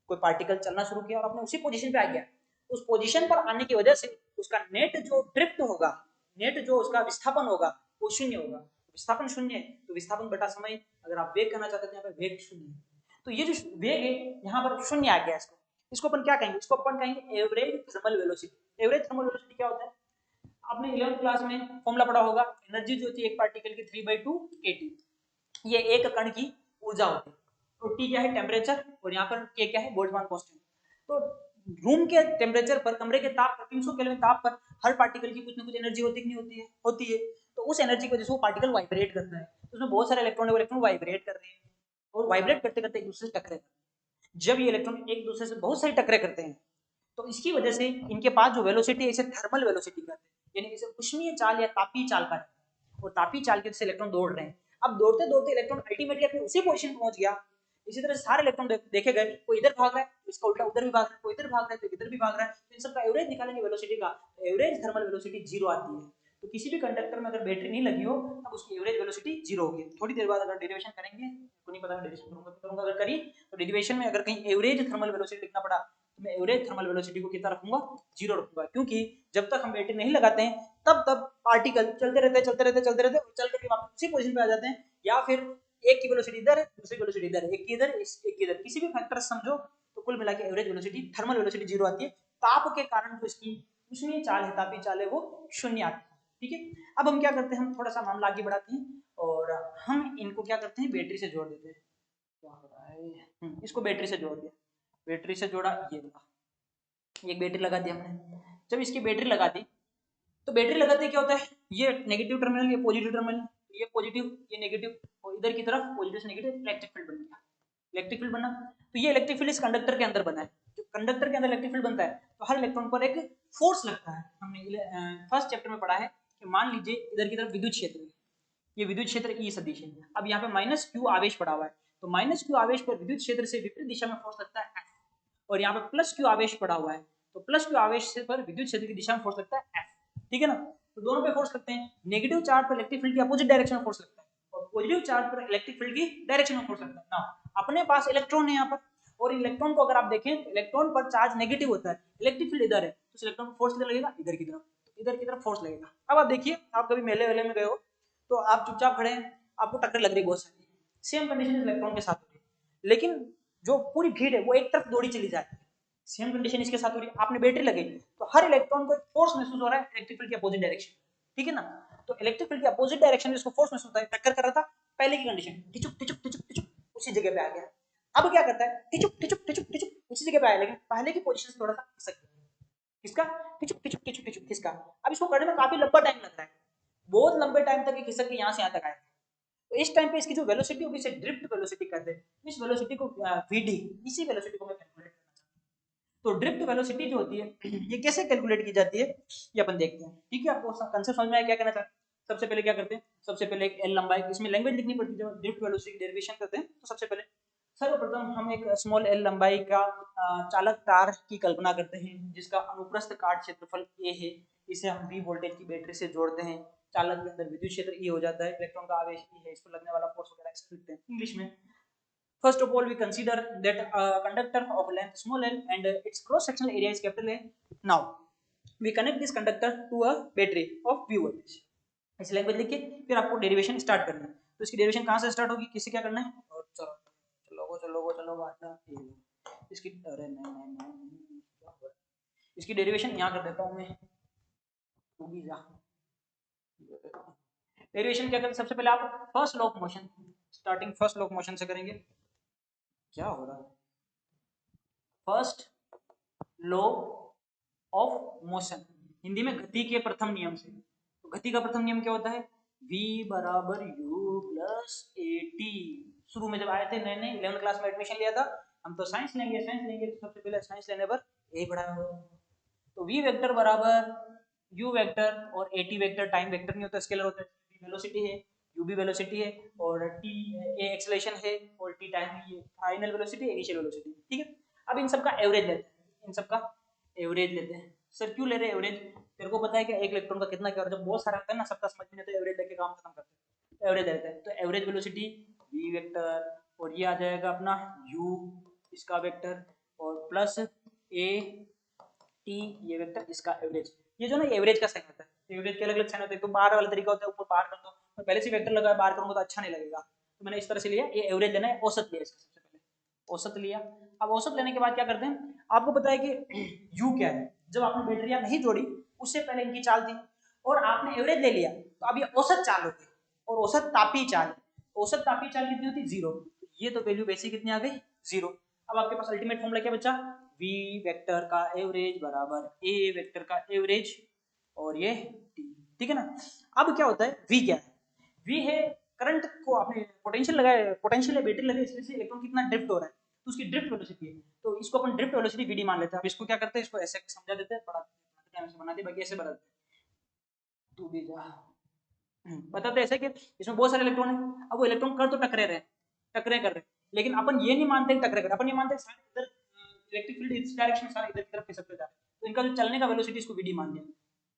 कोई पार्टिकल चलना शुरू किया और अपने उसी पोजीशन पे आ गया, उस पोजीशन पर आने की वजह से उसका नेट जो ड्रिफ्ट होगा, नेट जो उसका विस्थापन होगा वो शून्य होगा। विस्थापन शून्य है तो विस्थापन बटा समय, अगर आप वेग करना चाहते हैं यहाँ पे वेग शून्य है, तो ये जो वेग है यहाँ पर शून्य आ गया। इसको अपन क्या कहेंगे, इसको अपन कहेंगे average thermal velocity. Average thermal velocity क्या होता है, आपने 11th क्लास में फॉर्मूला पढ़ा होगा, एनर्जी जो होती है एक पार्टिकल की 3/2 kT, ये एक कण की ऊर्जा होती है। तो टी क्या है टेम्परेचर, और यहाँ पर के क्या है बोल्ट्जमान कांस्टेंट। तो रूम के टेम्परेचर पर, कमरे के ताप पर, 300 केल्विन ताप पर हर पार्टिकल की कुछ ना कुछ एनर्जी होती है, नहीं होती है, होती है। तो उस एनर्जी की वजह से वो पार्टिकल वाइब्रेट करता है, तो उसमें बहुत सारे इलेक्ट्रॉन वाइब्रेट कर रहे हैं, और वाइब्रेट करते करते एक दूसरे से टकरे। जब ये इलेक्ट्रॉन एक दूसरे से बहुत सारी टकरे करते हैं तो इसकी वजह से इनके पास जो वेलोसिटी है इसे थर्मल वेलोसिटी कहते हैं, यानी इसे उष्मीय चाल या तापीय चाल का, और तापीय चाल के से इलेक्ट्रॉन दौड़ रहे हैं। अब दौड़ते दौड़ते इलेक्ट्रॉन अल्टीमेटली अपनी उसी पोजीशन पे पहुंच गया। इसी तरह सारे इलेक्ट्रॉन देखे गए, कोई इधर भाग रहा है इसका उल्टा उधर भी भाग रहा है, कोई इधर भाग रहा है तो इधर भी भाग रहा है, तो इन सबका एवरेज निकालेंगे वेलोसिटी का, एवरेज थर्मल वेलोसिटी 0 आती है। तो किसी भी कंडक्टर में अगर बैटरी नहीं लगी हो तब उसकी एवरेज वेलोसिटी 0 होगी। थोड़ी देर बाद अगर डेरिवेशन करेंगे, को नहीं पता मैं डेरिवेशन करूंगा अगर करी तो डेरिवेशन में अगर कहीं एवरेज थर्मल वेलोसिटी लिखना पड़ा तो मैं एवरेज थर्मल वेलोसिटी को कितना रखूंगा, 0 रखूंगा, क्योंकि जब तक हम बैटरी नहीं लगाते हैं तब पार्टिकल चलते रहते और चल करके वापस उसी पोजीशन पे आ जाते हैं, या फिर एक की वेलोसिटी इधर है दूसरी वेलोसिटी इधर है, एक की इधर एक की इधर, किसी भी फैक्टर समझो तो कुल मिला के एवरेज वेलोसिटी थर्मल वेलोसिटी 0 आती है। ताप के कारण जो इसकी उष्मीय चाल है, तापीय चाल है, वो 0 आती है। ठीक है, अब हम क्या करते हैं, हम थोड़ा सा मामला आगे बढ़ाते हैं और हम इनको क्या करते हैं बैटरी से जोड़ देते हैं। क्या हो रहा है, इसको बैटरी से जोड़ दिया, बैटरी से जोड़ा, ये एक बैटरी लगा दी हमने। जब इसकी बैटरी लगा दी तो बैटरी लगाते क्या होता है, ये नेगेटिव टर्मिनल ये पॉजिटिव टर्मिनल, ये पॉजिटिव ये नेगेटिव, और इधर की तरफ पॉजिटिव से नेगेटिव इलेक्ट्रिक फील्ड बन गया, इलेक्ट्रिक फील्ड बना। तो ये इलेक्ट्रिक फील्ड इस कंडक्टर के अंदर बना है, जो कंडक्टर के अंदर इलेक्ट्रिक फील्ड बनता है तो हर इलेक्ट्रॉन पर एक फोर्स लगता है। हमने फर्स्ट चैप्टर में पढ़ा है कि मान लीजिए इधर की तरफ विद्युत क्षेत्र है, ये विद्युत क्षेत्र ई सदिश है। अब यहाँ पे माइनस क्यू आवेश पड़ा हुआ है, तो माइनस क्यू आवेश पर विद्युत क्षेत्र से विपरीत दिशा में फोर्स लगता है एफ, और यहाँ पे प्लस क्यू आवेश पड़ा हुआ है, तो प्लस क्यू आवेश से पर विद्युत क्षेत्र की दिशा में फोर्स लगता है एफ, ठीक है ना। तो दोनों पे फोर्स लगते हैं। नेगेटिव चार्ज पर इलेक्ट्रिक फील्ड की अपोजिट डायरेक्शन में फोर्स लगता है, और पॉजिटिव चार्ज पर इलेक्ट्रिक फील्ड की डायरेक्शन में फोर्स लगता है ना। अपने पास इलेक्ट्रॉन है यहाँ पर, और इलेक्ट्रॉन को अगर आप देखें तो इलेक्ट्रॉन पर चार्ज नेगेटिव होता है, इलेक्ट्रिक फील्ड इधर है, तो इलेक्ट्रॉन को फोर्स किधर लगेगा, इधर की तरफ, इधर की तरफ फोर्स लगेगा। अब आप देखिए, आप कभी मेले वेले में गए हो तो आप चुपचाप खड़े हैं, आपको टक्कर लग रही है बहुत सारी, सेम कंडीशन इलेक्ट्रॉन के साथ हो रही है, लेकिन जो पूरी भीड़ है वो एक तरफ दौड़ी चली जाती है। सेम कंडीशन इसके साथ हो रही है, आपने बैटरी लगी तो हर इलेक्ट्रॉन को फोर्स महसूस हो रहा है इलेक्ट्रिक फील्ड की अपोजिट डायरेक्शन, ठीक है ना। तो इलेक्ट्रिक फील्ड की अपोजिट डायरेक्शन में इसको फोर्स महसूस होता है, टक्कर कर रहा था पहले की कंडीशन, टिचुक टिचुक टिचुक टिचुक उसी जगह पे आ गया। अब क्या करता है, टिचुक टिचुक टिचुक टिचुक उसी जगह पे आया, लेकिन पहले की पोजीशन से थोड़ा सा खिसक गया। किसका, टिचुक टिचुक टिचुक टिचुक किसका। अब इसको करने में काफी लंबा टाइम लग रहा है, बहुत लंबे टाइम तक ये खिसक के यहाँ से यहाँ तक आया। तो इस टाइम पे इसकी जो वेलोसिटी होगी इसे ड्रिफ्ट वेलोसिटी कहते हैं। इस वेलोसिटी को वीडी, इसी वेलोसिटी को मैं कैलकुलेट करना चाहता हूँ। तो ड्रिफ्ट वेलोसिटी जो होती है ये कैसे कैलकुलेट की जाती है ये अपन देखते हैं, ठीक है। आपको कंसेप्ट समझ में आया क्या कहना चाहते हैं। सबसे पहले क्या करते हैं, सबसे पहले एक एल लंबाई, इसमें लैंग्वेज लिखनी पड़ती है जब ड्रिफ्ट वेलोसिटी डेरिवेशन करते हैं। तो सबसे पहले सर्वप्रथम हम एक स्मॉल एल लंबाई का चालक तार की कल्पना करते हैं जिसका अनुप्रस्थ काट क्षेत्रफल ए है। इसे हम V वोल्टेज की बैटरी से जोड़ते हैं, चालक के अंदर विद्युत क्षेत्र E हो जाता है, इलेक्ट्रॉन का आवेश E है, इस पर लगने वाला फोर्स वगैरह ऐसे लिखते हैं इंग्लिश में। First of all, we consider that a conductor of length small l and its cross-sectional area is capital A. Now, we connect this conductor to a battery of V voltage. इस language लिख के फिर आपको derivation start करना है। तो इसकी derivation कहाँ से स्टार्ट होगी, किससे क्या करना है, और चलो चलो चलो चलो चलो इसकी, अरे नहीं इसकी डेरिवेशन यहाँ कर देता हूँ मैं, डेरिवेशन क्या करते हैं, सबसे पहले आप first law of motion, starting first law of motion से करेंगे। क्या हो रहा है, first law of motion, Hindi में गति के प्रथम नियम से। तो गति का प्रथम नियम क्या होता है, v बराबर u प्लस at। शुरू में जब आए थे नए नए 11th क्लास में एडमिशन लिया था, हम तो साइंस लेंगे तो सबसे पहले साइंस लेने पर a पढ़ा होगा। तो v वेक्टर बराबर u वेक्टर और at वेक्टर, टाइम वेक्टर नहीं होता, स्केलर होता है। v वेलोसिटी है, u भी वेलोसिटी है, और t a एक्सेलरेशन है, और t टाइम है, ये फाइनल वेलोसिटी इनिशियल वेलोसिटी, ठीक है। अब इन सब का एवरेज लेते हैं, इन सब का एवरेज लेते हैं। सर क्यों ले रहे हैं एवरेज, तेरे को पता है कि एक इलेक्ट्रॉन का कितना क्या, जब बहुत सारा होता है ना सबका समझ में नहीं आता, एवरेज लेके काम खत्म करते हैं। एवरेज लेते हैं तो एवरेज वेलोसिटी v वेक्टर, और ये आ जाएगा अपना u इसका वेक्टर, और प्लस a t ये वेक्टर इसका एवरेज। ये जो ना एवरेज का साइन होता है, एवरेज के अलग अलग साइन होते हैं। तो बार वाला तरीका होता है, ऊपर बार कर दो, तो पहले से वेक्टर लगा बार करूंगा तो अच्छा नहीं लगेगा, तो मैंने इस तरह से लिया। ये एवरेज लेना है, औसत लिया इसका, सबसे पहले औसत लिया। अब औसत लेने के बाद क्या करते हैं, आपको पता है कि u क्या है, जब आपने बैटरियां नहीं जोड़ी उससे पहले इनकी चाल थी, और आपने एवरेज ले लिया तो अब ये औसत चाल होगी, और औसत तापी चाल, औसत तापी चाल कितनी होती है, 0। ये तो वैल्यू वैसे कितनी आ गई, 0। अब आपके पास अल्टीमेट फॉर्मूला क्या बचा, v वेक्टर का एवरेज बराबर a वेक्टर का एवरेज, और ये t, ठीक है ना। अब क्या होता है, v क्या है, v है करंट को आपने पोटेंशियल लगाया, पोटेंशियल है बैटरी लगे, इसमें से इलेक्ट्रॉन कितना ड्रिफ्ट हो रहा है, तो उसकी ड्रिफ्ट वेलोसिटी है। तो इसको अपन ड्रिफ्ट वेलोसिटी vd मान लेते हैं। अब इसको क्या करते हैं, इसको ऐसे समझा देते हैं, बड़ा टाइम से बनाते हैं, बाकी ऐसे बनाते हैं। तू भी जा, बताते ऐसे कि इसमें बहुत सारे इलेक्ट्रॉन है, अब वो इलेक्ट्रॉन कर तो टकरे रहे, टकरे कर रहे, लेकिन अपन ये नहीं मानते टकरे कर, अपन ये मानते सारे इधर इलेक्ट्रिक फील्ड इस डायरेक्शन सारे इधर की तरफ खिसकते जा रहे हैं, तो इनका जो चलने का वेलोसिटी इसको vd मान दिया,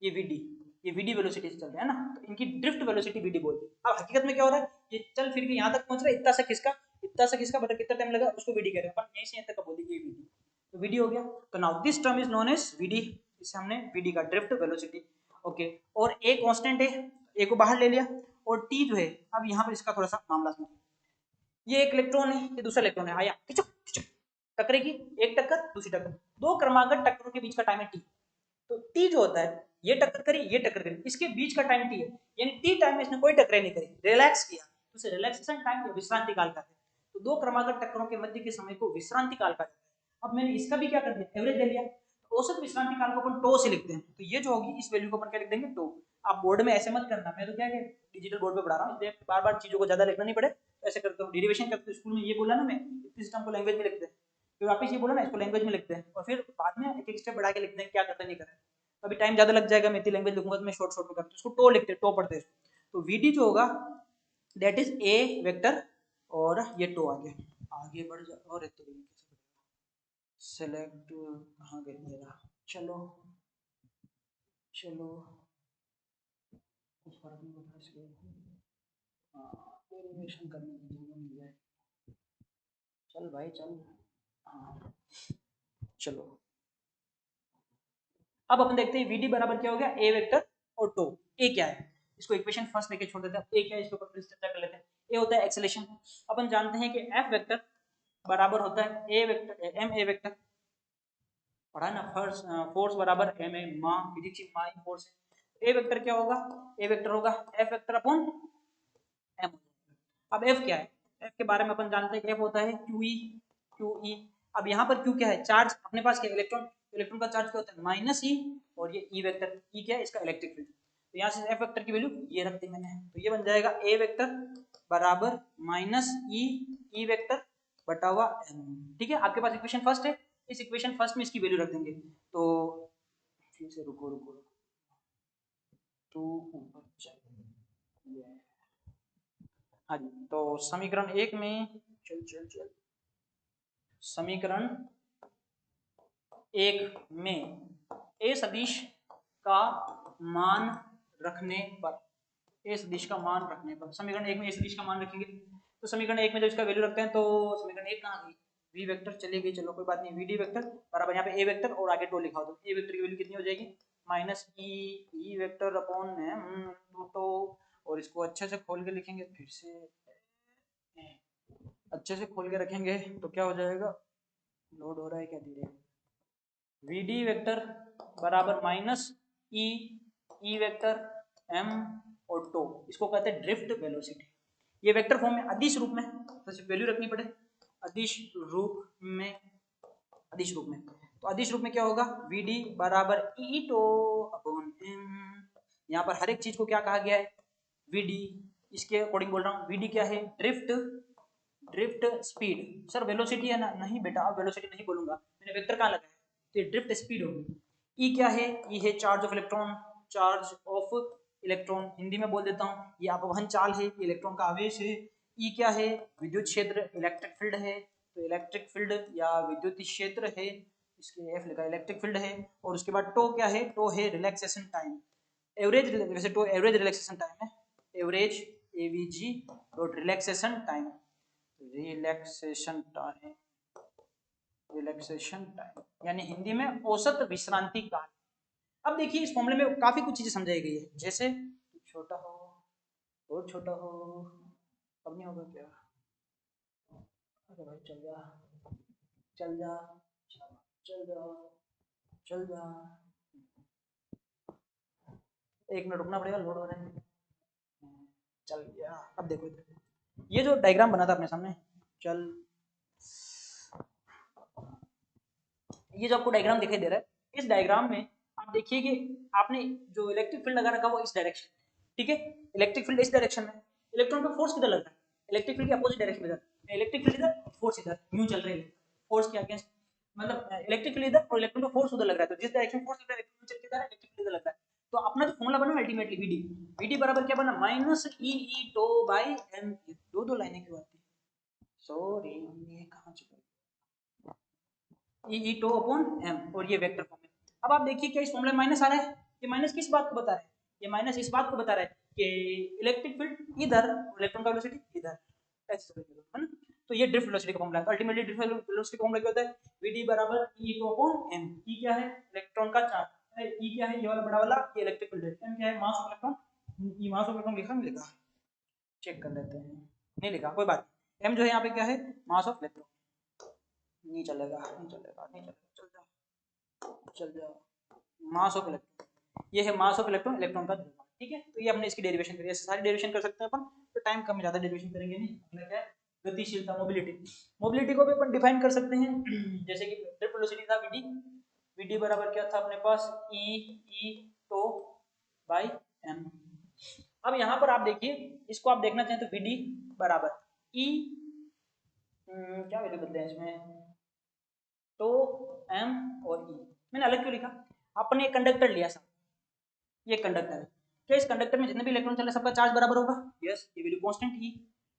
ये vd, ये vd वेलोसिटी से चल रहा है ना, तो इनकी ड्रिफ्ट वेलोसिटी vd बोलते हैं। अब हकीकत में क्या हो रहा है, ये चल फिर के यहाँ तक पहुंच रहा है, इतना सा खिसका बता कितना टाइम लगा उसको vd कह रहे हैं अपन, यहीं से यहाँ तक बोल दिए vd, तो vd हो गया। तो now this term is known as vd, इसे हमने vd का ड्रिफ्ट वेलोसिटी, ओके। और a कांस्टेंट है, a को बाहर ले लिया, और t जो है, अब यहाँ पर इसका थोड़ा सा मामला समझो, ये एक इलेक्ट्रॉन है, ये दूसरा इलेक्ट्रॉन है, आया टिचुक टिचुक टकरेगी, एक टक्कर दूसरी टक्कर, दो क्रमागत टक्करों के बीच का टाइम है t। तो t जो होता है, ये टक्कर करी ये टक्कर करी, इसके बीच का टाइम t है, यानी t टाइम में इसने कोई टक्कर नहीं करी, रिलैक्स किया, तो उसे रिलैक्सेशन टाइम या विश्रांति काल कहते हैं। तो दो क्रमागत टक्करों के मध्य के समय को विश्रांति काल कहा जाता है। अब मैंने इसका भी क्या कर दिया, एवरेज ले लिया, तो औसत विश्रांति काल को अपन टो से लिखते हैं, तो ये जो होगी इस वैल्यू को अपन क्या लिख देंगे, टो। आप बोर्ड में ऐसे मत करना, मैं तो क्या है डिजिटल बोर्ड पे पढ़ा रहा हूँ, इसलिए बार बार चीजों को ज्यादा लिखना नहीं पड़े, ऐसे करते हो। डेरिवेशन करते स्कूल में ये बोला ना मैं, इस सिस्टम को लैंग्वेज में लिखते हैं, फिर वापस ये बोला ना इसको लैंग्वेज में लिखते हैं, और फिर बाद में एक एक स्टेप बढ़ा के लिखते हैं क्या करते नहीं करें। अभी टाइम ज्यादा लग जाएगा, मैं लैंग्वेज लिखूंगा तो मैं शॉर्ट शॉर्ट में करता हूँ, इसको टो लिखते हैं, टो पढ़ते हैं। तो वीडी जो होगा दैट इज ए वेक्टर और ये टो आगे बढ़ जा और सेलेक्ट कहाँ गया मेरा, चलो चलो कुछ फर्क नहीं पड़ता इसके, डेरिवेशन करने की जरूरत नहीं है, चल भाई चल, हाँ चलो अब अपन देखते हैं वीडी बराबर क्या हो गया, ए वेक्टर और टो। ए क्या है, इसको इक्वेशन फर्स्ट लेके छोड़ देते हैं, ए क्या है इसके ऊपर फिर चर्चा कर लेते हैं। ए होता है एक्सेलेरेशन, अपन जानते हैं कि एफ वेक्टर बराबर होता है ए वेक्टर एम ए वेक्टर, पढ़ा ना फर्स्ट, फोर्स बराबर एम ए मा फिजिक्स की माई फोर्स है। ए वेक्टर क्या होगा, ए वेक्टर होगा एफ वेक्टर अपॉन एम। अब एफ क्या है, एफ के बारे में अपन जानते हैं एफ होता है क्यू ई, क्यू ई। अब यहाँ पर क्यू क्या है, चार्ज अपने पास क्या, इलेक्ट्रॉन, इलेक्ट्रॉन का चार्ज क्या होता है माइनस ई, और ये ई वेक्टर, ई क्या है इसका इलेक्ट्रिक फील्ड। तो यहाँ से एफ वेक्टर की वैल्यू ये रख दी मैंने, तो ये बन जाएगा ए वेक्टर बराबर माइनस ई, ई वेक्टर बटा हुआ एम। ठीक है, आपके पास इक्वेशन फर्स्ट है, इस इक्वेशन फर्स्ट में इसकी वैल्यू रख देंगे। तो फिर से रुको रुको तो ऊपर चाहिए, हाँ जी, तो समीकरण एक में चल चल चल समीकरण एक में ए सदिश का मान रखने पर, ए सदिश का मान रखने पर, समीकरण एक में ए सदिश का मान रखेंगे, तो समीकरण एक में जब इसका वैल्यू रखते हैं तो समीकरण एक कहाँ गई, वी वेक्टर चली गई, चलो कोई बात नहीं, वी डी वेक्टर बराबर यहाँ पे ए वेक्टर और आगे टो लिखा हो, तो ए वेक्टर की वैल्यू कितनी हो जाएगी minus E, E vector upon M two, और इसको अच्छे से खोल के लिखेंगे, फिर से अच्छे से खोल के रखेंगे तो क्या हो जाएगा, लोड हो रहा है क्या धीरे, वी डी वेक्टर बराबर minus E, E vector M और टो, इसको कहते हैं ड्रिफ्ट वेलोसिटी। ये वेक्टर फॉर्म में अदिश रूप में, तो सिर्फ वैल्यू रखनी पड़े अदिश रूप में, अदिश रूप में, तो अदिश रूप में क्या होगा वी डी बराबर ई टो अपॉन एम। यहाँ पर हर एक चीज को क्या कहा गया है वी डी, इसके अकॉर्डिंग बोल रहा हूँ, वी डी क्या है drift, drift speed, sir velocity है ना, नहीं बेटा अब वेलोसिटी नहीं बोलूंगा, मैंने वेक्टर कहाँ लगाया, तो ये ड्रिफ्ट स्पीड होगी। ई क्या है, ई है charge of electron, charge of electron Hindi में बोल देता हूँ, ये अपवहन चाल है, ये इलेक्ट्रॉन का आवेश है। ई क्या है, विद्युत क्षेत्र, इलेक्ट्रिक फील्ड है, तो इलेक्ट्रिक फील्ड या विद्युत क्षेत्र है, इसके एफ लिखा इलेक्ट्रिक फील्ड है। और उसके बाद टो क्या है, टो है रिलैक्सेशन टाइम, एवरेज, वैसे टो एवरेज रिलैक्सेशन टाइम है, average AVG dot relaxation time, relaxation time, relaxation time यानी हिंदी में औसत विश्रांति काल। अब देखिए इस फॉर्मूले में काफी कुछ चीजें समझाई गई है, जैसे छोटा हो और छोटा हो, अब नहीं होगा क्या, अरे भाई चल जा चल जा चल जा चल जा, एक मिनट रुकना पड़ेगा, लोड हो रहा है, चल गया। अब देखो ये जो डायग्राम बना था अपने सामने, चल ये जो आपको डायग्राम दिखाई दे रहा है, इस डायग्राम में आप देखिए कि आपने जो इलेक्ट्रिक फील्ड लगा रखा है वो इस डायरेक्शन, ठीक है, इलेक्ट्रिक फील्ड इस डायरेक्शन में, इलेक्ट्रॉन का फोर्स किधर लग रहा है, इलेक्ट्रिक फील्ड के अपोजिट डायरेक्शन में, इधर इलेक्ट्रिक फील्ड इधर, फोर्स इधर, यूं चल रहे हैं फोर्स के अगेंस्ट, मतलब इलेक्ट्रिक फील्ड इधर और इलेक्ट्रॉन का फोर्स उधर लग रहा है, तो जिस डायरेक्शन फोर्स लग रहा है इलेक्ट्रॉन चल के इधर, इलेक्ट्रिक फील्ड इधर लग रहा है, तो अपना जो फॉर्मूला बना अल्टीमेटली वीडी, वीडी बराबर क्या बना minus E E tau by M, दो लाइनें क्यों आती है, सॉरी ये कहाँ चुका ई टो अपॉन एम, और ये वेक्टर फॉर्म है। अब आप देखिए क्या इस फॉर्मूले में माइनस आ रहा है, ये माइनस किस बात को बता रहा है, ये माइनस इस बात को बता रहा है कि इलेक्ट्रिक फील्ड इधर, इलेक्ट्रॉन का वेलोसिटी इधर, ऐसे है ना, तो ये ड्रिफ्ट वेलोसिटी का फॉर्मूला है। अल्टीमेटली ड्रिफ्ट वेलोसिटी का फॉर्मूला क्या होता है, वीडी बराबर ई टो अपॉन एम, ई क्या है इलेक्ट्रॉन का चार्ज, ई क्या है ये वाला बड़ा वाला, ये इलेक्ट्रिक फील्ड है, एम क्या है मास ऑफ इलेक्ट्रॉन, ये मास ऑफ इलेक्ट्रॉन लिखा नहीं लिखा, चेक कर लेते हैं, नहीं लिखा कोई बात, एम जो है यहाँ पे क्या है मास ऑफ इलेक्ट्रॉन, नहीं चलेगा नहीं चलेगा नहीं चलेगा, चल जाओ चल जाओ, मास ऑफ इलेक्ट्रॉन, ये है मास ऑफ इलेक्ट्रॉन, इलेक्ट्रॉन का द्रव्यमान, ठीक है, तो ये हमने इसकी डेरिवेशन करी, ऐसे सारी डेरिवेशन कर सकते हैं अपन, तो टाइम कम ज्यादा डेरिवेशन करेंगे नहीं, अगला क्या है गतिशीलता, मोबिलिटी, मोबिलिटी को भी अपन डिफाइन कर सकते हैं, जैसे कि ड्रिफ्ट वेलोसिटी था वीडी, वीडी बराबर क्या था अपने पास ई, ई टो बाई एम। अब यहाँ पर आप देखिए, इसको आप देखना चाहें तो वीडी बराबर ई, क्या वैल्यू बदले हैं इसमें, तो एम और ई, मैंने अलग क्यों लिखा, आपने एक कंडक्टर लिया सर, ये कंडक्टर है, क्या इस कंडक्टर में जितने भी इलेक्ट्रॉन चले सबका चार्ज बराबर होगा? यस, ये वैल्यू कांस्टेंट ही।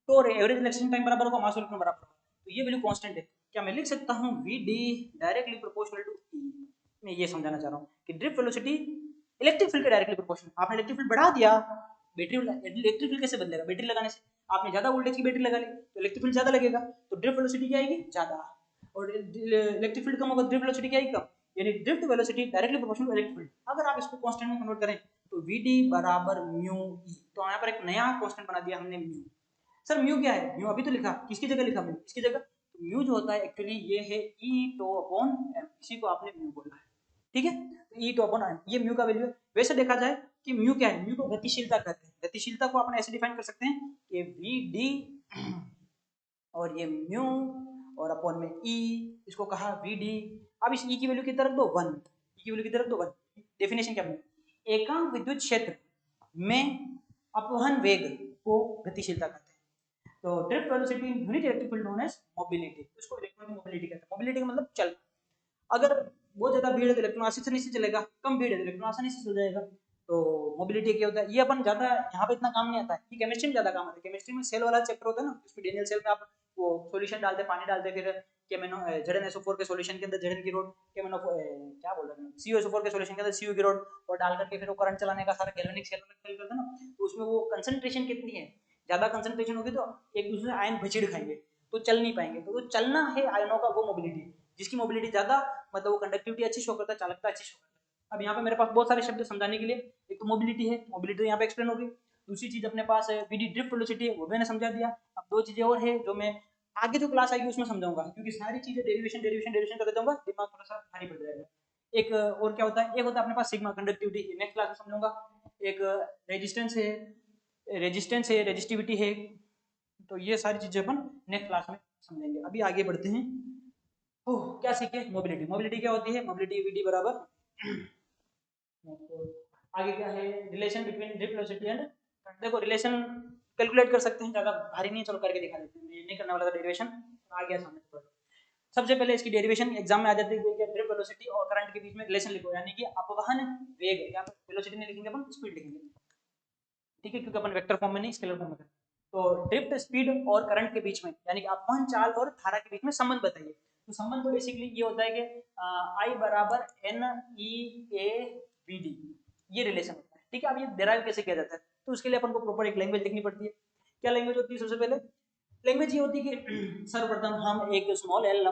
तो एवरेज रिलेक्शन टाइम बराबर होगा, मास इलेक्ट्रॉन बराबर होगा, तो ये वैल्यू कांस्टेंट है। क्या मैं लिख सकता हूं VD directly proportional to E? मैं ये समझाना चाह रहा हूं कि ड्रिफ्ट वेलोसिटी इलेक्ट्रिक फील्ड के डायरेक्टली प्रोपोर्शनल। आपने इलेक्ट्रिक फील्ड बढ़ा दिया, बैटरी इलेक्ट्रिक फील्ड कैसे बदलेगा? बैटरी लगाने से। आपने ज्यादा वोल्टेज की बैटरी लगा ली तो इलेक्ट्रिक फील्ड ज्यादा लगेगा, तो ड्रिफ्ट वेलोसिटी क्या आएगी? ज्यादा। और इलेक्ट्रिक फील्ड कम होगा, ड्रिफ्ट वेलोसिटी क्या आएगी? कम। यानी drift velocity directly proportional to electric field. अगर आप इसको कांस्टेंट में कन्वर्ट करें तो VD बराबर म्यू E। तो यहाँ पर एक नया कांस्टेंट बना दिया हमने, म्यू। सर म्यू क्या है? म्यू अभी तो लिखा, किसकी जगह लिखा म्यू? इसकी जगह। तो म्यू जो होता है एक्चुअली ये है E टो अपॉन M, इसी को आपने म्यू बोला है, ठीक है? तो E टो अपॉन M, ये म्यू का वैल्यू है। वैसे देखा जाए कि म्यू क्या है? म्यू को गतिशीलता कहते हैं। गतिशीलता को अपन ऐसे डिफाइन कर सकते हैं कि VD और ये म्यू और अपॉन में E, इसको कहा VD। अब इस E की वैल्यू कितना रख दो? 1। E की वैल्यू कितना रख दो? 1। डेफिनेशन क्या है? एकांक विद्युत क्षेत्र में अपवहन वेग को गतिशीलता कहते हैं। तो drift velocity in unit electric field known as mobility, इसको इलेक्ट्रॉन की मोबिलिटी कहते हैं। मोबिलिटी का मतलब चल। अगर बहुत ज्यादा भीड़ है तो इलेक्ट्रॉन आसानी से चलेगा, कम भीड़ है तो इलेक्ट्रॉन आसानी से चल जाएगा। तो मोबिलिटी क्या होता है? ये अपन ज्यादा यहाँ पे इतना काम नहीं आता है, ये केमिस्ट्री में ज्यादा काम आता है। केमिस्ट्री में सेल वाला चैप्टर होता है ना, उसमें डेनियल सेल में आप वो सॉल्यूशन डालते, पानी डालते, फिर ZnSO4 के सॉल्यूशन के अंदर Zn की रोड, क्या बोल रहे हैं, CuSO4 के सॉल्यूशन के अंदर Cu की रोड और डाल करके फिर वो करंट चलाने का सारा गैल्वेनिक सेल करते हैं ना। तो उसमें वो कंसंट्रेशन कितनी है, ज्यादा कंसंट्रेशन होगी तो एक दूसरे से आयन भचड़ खाएंगे तो चल नहीं पाएंगे। तो वो चलना है आयनों का, वो मोबिलिटी। जिसकी मोबिलिटी ज्यादा मतलब वो कंडक्टिविटी अच्छी शो करता है, चालकता अच्छी शो करता है। अब यहाँ पे मेरे पास बहुत सारे शब्द समझाने के लिए। एक तो मोबिलिटी है, मोबिलिटी यहाँ पे एक्सप्लेन होगी। दूसरी चीज अपने पास है VD ड्रिफ्ट वेलोसिटी है, वो मैंने समझा दिया। अब दो चीजें और है जो मैं आगे जो क्लास आएगी उसमें समझाऊंगा, क्योंकि सारी चीजें डेरिवेशन डेरिवेशन डेरिवेशन करते जाऊंगा, दिमाग थोड़ा सा भारी पड़ जाएगा। एक और क्या होता है? एक होता है अपने पास सिग्मा कंडक्टिविटी, नेक्स्ट क्लास में समझाऊंगा। एक रेजिस्टेंस है, रेजिस्टिविटी है। तो ये सारी चीजें अपन नेक्स्ट क्लास में समझेंगे। अभी आगे बढ़ते हैं। क्या सीखे? मोबिलिटी। मोबिलिटी क्या होती है? मोबिलिटी VD बराबर आगे क्या है? Relation between drift velocity and, देखो रिलेशन कैलकुलेट कर सकते हैं, ज्यादा भारी नहीं, चलो करके दिखा देते हैं। ये नहीं करने वाला था डेरिवेशन, आ गया सामने पर। सबसे पहले इसकी डेरिवेशन एग्जाम में आ जाती है कि ड्रिफ्ट वेलोसिटी और करंट के बीच में रिलेशन लिखो, यानी कि अपवहन वेग, या वेलोसिटी नहीं लिखेंगे अपन, स्पीड लिखेंगे, ठीक है? क्योंकि अपन वेक्टर फॉर्म में नहीं, स्केलर फॉर्म में। तो ड्रिफ्ट स्पीड और करंट के बीच में, यानी कि अपवहन चाल और धारा के बीच में संबंध बताइए। तो संबंध तो बेसिकली ये होता है कि I बराबर NEAVD, ये रिलेशन होता है, ठीक है? अब ये डेराइव कैसे किया जाता है? तो उसके लिए अपन को प्रॉपर एक लैंग्वेज लिखनी पड़ती है। क्या लैंग्वेज होती है? सबसे पहले लैंग्वेज ये होती है कि सर्वप्रथम हम एक स्मॉल l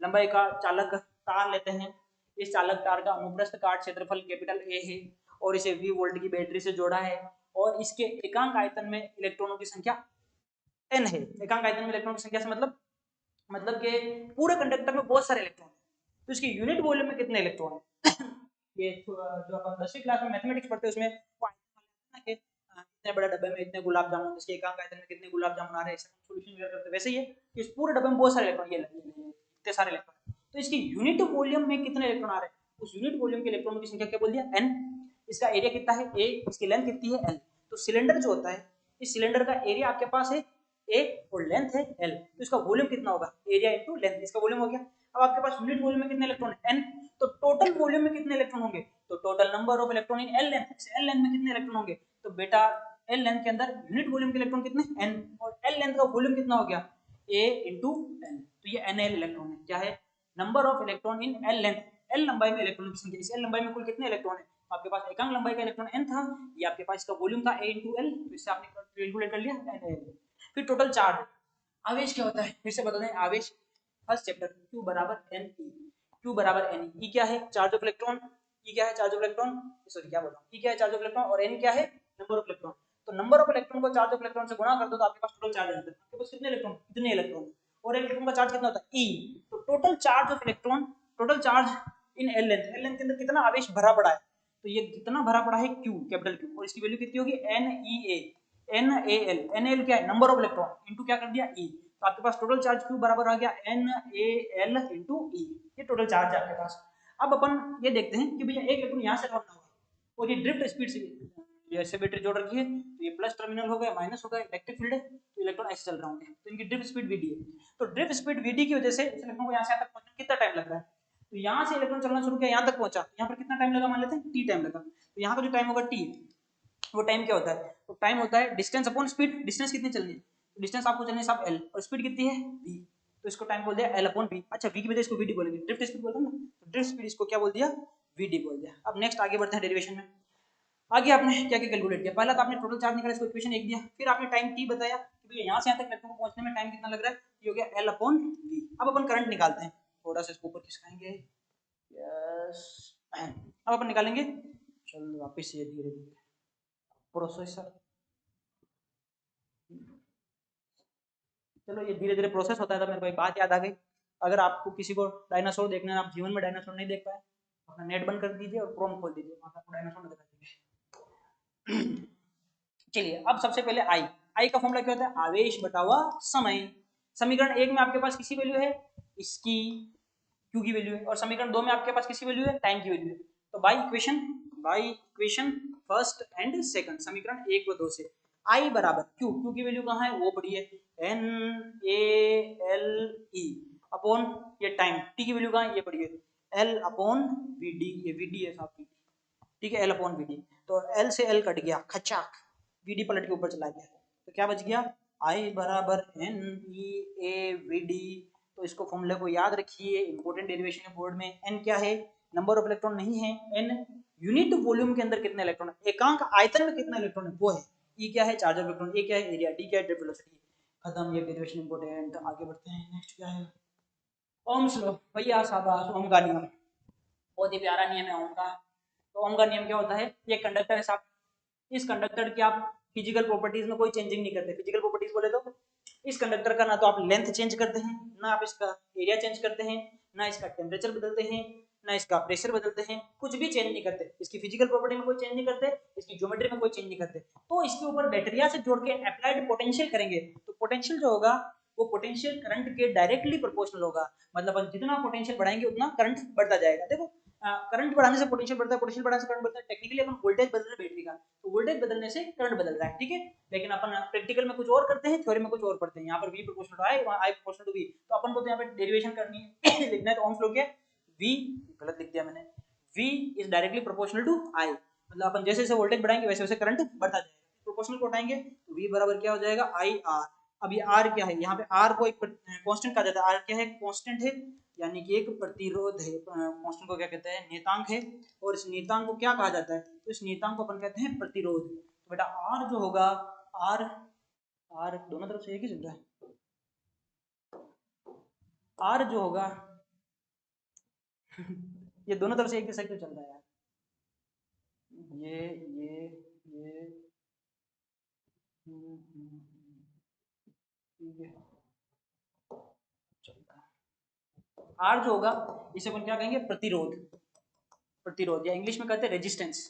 लंबाई का चालक तार लेते हैं। इस चालक तार का अनुप्रस्थ काट क्षेत्रफल कैपिटल A है और इसे V वोल्ट की बैटरी से जोड़ा है, और इसके एकांक आयतन में इलेक्ट्रॉनों की संख्या n है। एकांक आयतन में इलेक्ट्रॉनों की संख्या से मतलब कि पूरे कंडक्टर में बहुत सारे इलेक्ट्रॉन है, तो इसके यूनिट वॉल्यूम में कितने इलेक्ट्रॉन है? ये जो अपन 10वीं क्लास में मैथमेटिक्स पढ़ते हैं उसमें वो कि इतने बड़े डब्बे में इतने गुलाब जामुन, इसके एकांक आयतन में कितने गुलाब जामुन आ रहे हैं, सॉल्यूशन वगैरह करते हैं। वैसे ही है कि इस पूरे डब्बे में बहुत सारे इलेक्ट्रॉन, ये इतने सारे इलेक्ट्रॉन, तो इसकी यूनिट वॉल्यूम में कितने इलेक्ट्रॉन आ रहे हैं, उस यूनिट वॉल्यूम के इलेक्ट्रॉनों की संख्या क्या बोल दिया? n। इसका एरिया कितना है? A। इसकी लेंथ कितनी है? l। तो सिलेंडर जो होता है, इस सिलेंडर का एरिया आपके पास है A और लेंथ है l, तो इसका वॉल्यूम कितना होगा? एरिया इनटू लेंथ, इसका वॉल्यूम हो गया। अब आपके पास यूनिट वॉल्यूम में कितने इलेक्ट्रॉन है? n। तो टोटल वॉल्यूम में कितने इलेक्ट्रॉन होंगे? तो total number of electron in l length, l length में कितने इलेक्ट्रॉन होंगे? तो बेटा l लेंथ के अंदर यूनिट वॉल्यूम के इलेक्ट्रॉन कितने? n, और l लेंथ का वॉल्यूम कितना हो गया? A into n। तो ये nl इलेक्ट्रॉन है। क्या है? Number of electron in l length, l लंबाई में इलेक्ट्रॉन की संख्या। इस l लंबाई में कुल कितने इलेक्ट्रॉन है? आपके पास एकांक लंबाई का इलेक्ट्रॉन n था, ये आपके पास इसका वॉल्यूम था A इंटू l, तो इससे आपने कैलकुलेट कर लिया nl। फिर टोटल चार्ज, आवेश क्या होता है फिर से बता दें। आवेश फर्स्ट चैप्टर, Q बराबर Ne। Q बराबर Ne, E क्या है? Charge of electron. E क्या है? चार्ज ऑफ इलेक्ट्रॉन, सॉरी क्या बोल रहा हूं, E क्या है? चार्ज ऑफ इलेक्ट्रॉन, और N क्या है? Number of electron. तो नंबर ऑफ इलेक्ट्रॉन को चार्ज ऑफ इलेक्ट्रॉन से गुणा कर दो तो आपके पास टोटल चार्ज आ जाता है। आपके पास कितने इलेक्ट्रॉन? इतने इलेक्ट्रॉन, और इलेक्ट्रॉन का चार्ज कितना होता है? E। तो total charge of electron, total charge in L length, L length के अंदर कितना आवेश भरा पड़ा है? तो ये कितना भरा पड़ा है? Q, कैपिटल Q, और इसकी वैल्यू कितनी होगी? NEA। NaL क्या है? नंबर ऑफ इलेक्ट्रॉन इनटू क्या कर दिया? E। तो आपके पास टोटल चार्ज Q बराबर आ गया NaL इंटू E। ये टोटल चार्ज है आपके पास। अब अपन ये देखते हैं कि भैया एक इलेक्ट्रॉन यहाँ से रवाना होगा और ये ड्रिफ्ट स्पीड से, जैसे बैटरी जोड़ रखी है तो ये प्लस टर्मिनल हो गया, माइनस हो गया, इलेक्ट्रिक फील्ड है तो इलेक्ट्रॉन ऐसे चल रहे होंगे, तो इनकी ड्रिफ्ट स्पीड VD है। तो ड्रिफ्ट स्पीड VD की वजह से इस इलेक्ट्रॉन को यहाँ से यहाँ तक पहुंचने कितना टाइम लग रहा है? तो यहाँ से इलेक्ट्रॉन चलना शुरू किया, यहाँ तक पहुंचा, यहाँ पर कितना टाइम लगा मान लेते हैं? T टाइम लगा। तो यहाँ का जो टाइम होगा T, वो टाइम क्या होता है? तो टाइम होता है डिस्टेंस अपॉन स्पीड। डिस्टेंस कितनी चलनी है? तो डिस्टेंस आपको चलनी है साहब एल, और स्पीड कितनी है v, तो इसको टाइम बोल दिया एल अपॉन v। अच्छा v की वजह इसको vd बोलेंगे, ड्रिफ्ट स्पीड बोलते हैं ना, तो ड्रिफ्ट स्पीड इसको क्या बोल दिया? vd बोल दिया। अब नेक्स्ट आगे बढ़ते हैं डेरिवेशन में। आगे आपने क्या क्या कैलकुलेट किया? पहला तो आपने टोटल चार्ज निकाला, इसको इक्वेशन 1 दिया, फिर आपने टाइम t बताया कि भैया यहाँ से यहाँ तक इलेक्ट्रॉन को पहुंचने में टाइम कितना लग रहा है, ये हो गया l अपॉन v। अब अपन करंट निकालते हैं, थोड़ा सा इसको ऊपर खिसकाएंगे, यस, अब अपन निकालेंगे। चल वापस ये धीरे धीरे प्रोसेसर, चलो ये धीरे धीरे प्रोसेस होता है। तो मेरे को एक बात याद आ गई, अगर आपको किसी को डायनासोर देखना है, आप जीवन में डायनासोर नहीं देख पाए, अपना नेट बंद कर दीजिए और क्रोम खोल दीजिए, वहां आपको डायनासोर नजर आ जाएंगे। चलिए अब सबसे पहले आई का फॉर्मूला क्या होता है? आवेश बटा हुआ समय। समीकरण 1 में आपके पास किसी वैल्यू है, इसकी क्यू की वैल्यू है, और समीकरण 2 में आपके पास किसी वैल्यू है, टाइम की वैल्यू है। तो by equation first and second, समीकरण 1 व 2 से आई बराबर क्यू की वैल्यू कहाँ है? वो पड़ी है N A L E upon ये टाइम, टी की वैल्यू कहाँ है? ये पड़ी है एल अपॉन वी डी, ये वी डी है साहब, ठीक है, एल अपॉन वी डी। तो एल से एल कट गया, खचाक, वी डी पलट के ऊपर चला गया, तो क्या बच गया? आई बराबर N E A V D. तो इसको फॉर्मूले को याद रखिए, इंपॉर्टेंट डेरिवेशन है बोर्ड में। एन क्या है? नंबर ऑफ इलेक्ट्रॉन नहीं है, एन यूनिट वॉल्यूम के अंदर कितने इलेक्ट्रॉन है, एकांक आयतन में कितना इलेक्ट्रॉन है वो है। ई क्या है? चार्ज ऑफ इलेक्ट्रॉन, ए क्या है? एरिया, डी क्या है? Drift velocity. खत्म, ये डेरिवेशन इंपॉर्टेंट। आगे बढ़ते हैं, नेक्स्ट क्या है? ओम्स लॉ, भैया शाबाश, ओम का नियम, बहुत ही प्यारा नियम है ओम का। तो ओम का नियम क्या होता है? ये कंडक्टर है साहब, इस कंडक्टर की आप फिजिकल प्रॉपर्टीज में कोई चेंजिंग नहीं करते। फिजिकल प्रॉपर्टीज बोले तो इस कंडक्टर का ना तो आप लेंथ चेंज करते हैं, ना आप इसका एरिया चेंज करते हैं, ना इसका टेम्परेचर बदलते हैं, ना इसका प्रेशर बदलते हैं, कुछ भी चेंज नहीं करते। इसकी फिजिकल प्रॉपर्टी में कोई चेंज नहीं करते, इसकी ज्योमेट्री में कोई चेंज नहीं करते। तो इसके ऊपर बैटरिया से जोड़ के अप्लाइड पोटेंशियल करेंगे, तो पोटेंशियल जो होगा वो पोटेंशियल करंट के डायरेक्टली प्रोपोर्शनल होगा। मतलब जितना पोटेंशियल बढ़ाएंगे उतना करंट बढ़ता जाएगा। देखो करंट बढ़ाने से पोटेंशियल बढ़ता है, पोटेंशियल बढ़ाने से करंट बढ़ता है। टेक्निकली अपन वोल्टेज बदल रहे बैटरी का, तो वोल्टेज बदलने से करंट बदल रहा है, ठीक है। लेकिन अपन प्रैक्टिकल में कुछ और करते हैं, थ्योरी में कुछ और पढ़ते हैं। यहाँ पर v प्रोपोर्शनल टू आई, वहाँ i प्रोपोर्शनल टू v, तो अपन को तो यहाँ पे डेरिवेशन करनी है लिखना है। तो ओम्स लॉ क्या है? v, गलत लिख दिया मैंने, v is directly proportional to i, मतलब अपन जैसे जैसे वोल्टेज बढ़ाएंगे वैसे वैसे करंट बढ़ता जाएगा। प्रोपोर्शनल को उठाएंगे तो v बराबर क्या हो जाएगा? I R. अब ये r क्या है? यहाँ पे r को एक कांस्टेंट कहा जाता है। r क्या है? कांस्टेंट है, यानी कि एक प्रतिरोध है। कांस्टेंट को क्या कहते हैं? नेतांक है। और इस नेतांक को क्या कहा जाता है? तो इस नेतांक को अपन कहते हैं प्रतिरोध। तो बेटा r जो होगा, r r दोनों तरफ से एक ही चल रहा है, r जो होगा ये दोनों तरफ से एक जैसा क्यों चल रहा है यार? ये ठीक है, चलता है। r जो होगा इसे अपन क्या कहेंगे? प्रतिरोध। प्रतिरोध या इंग्लिश में कहते हैं रेजिस्टेंस,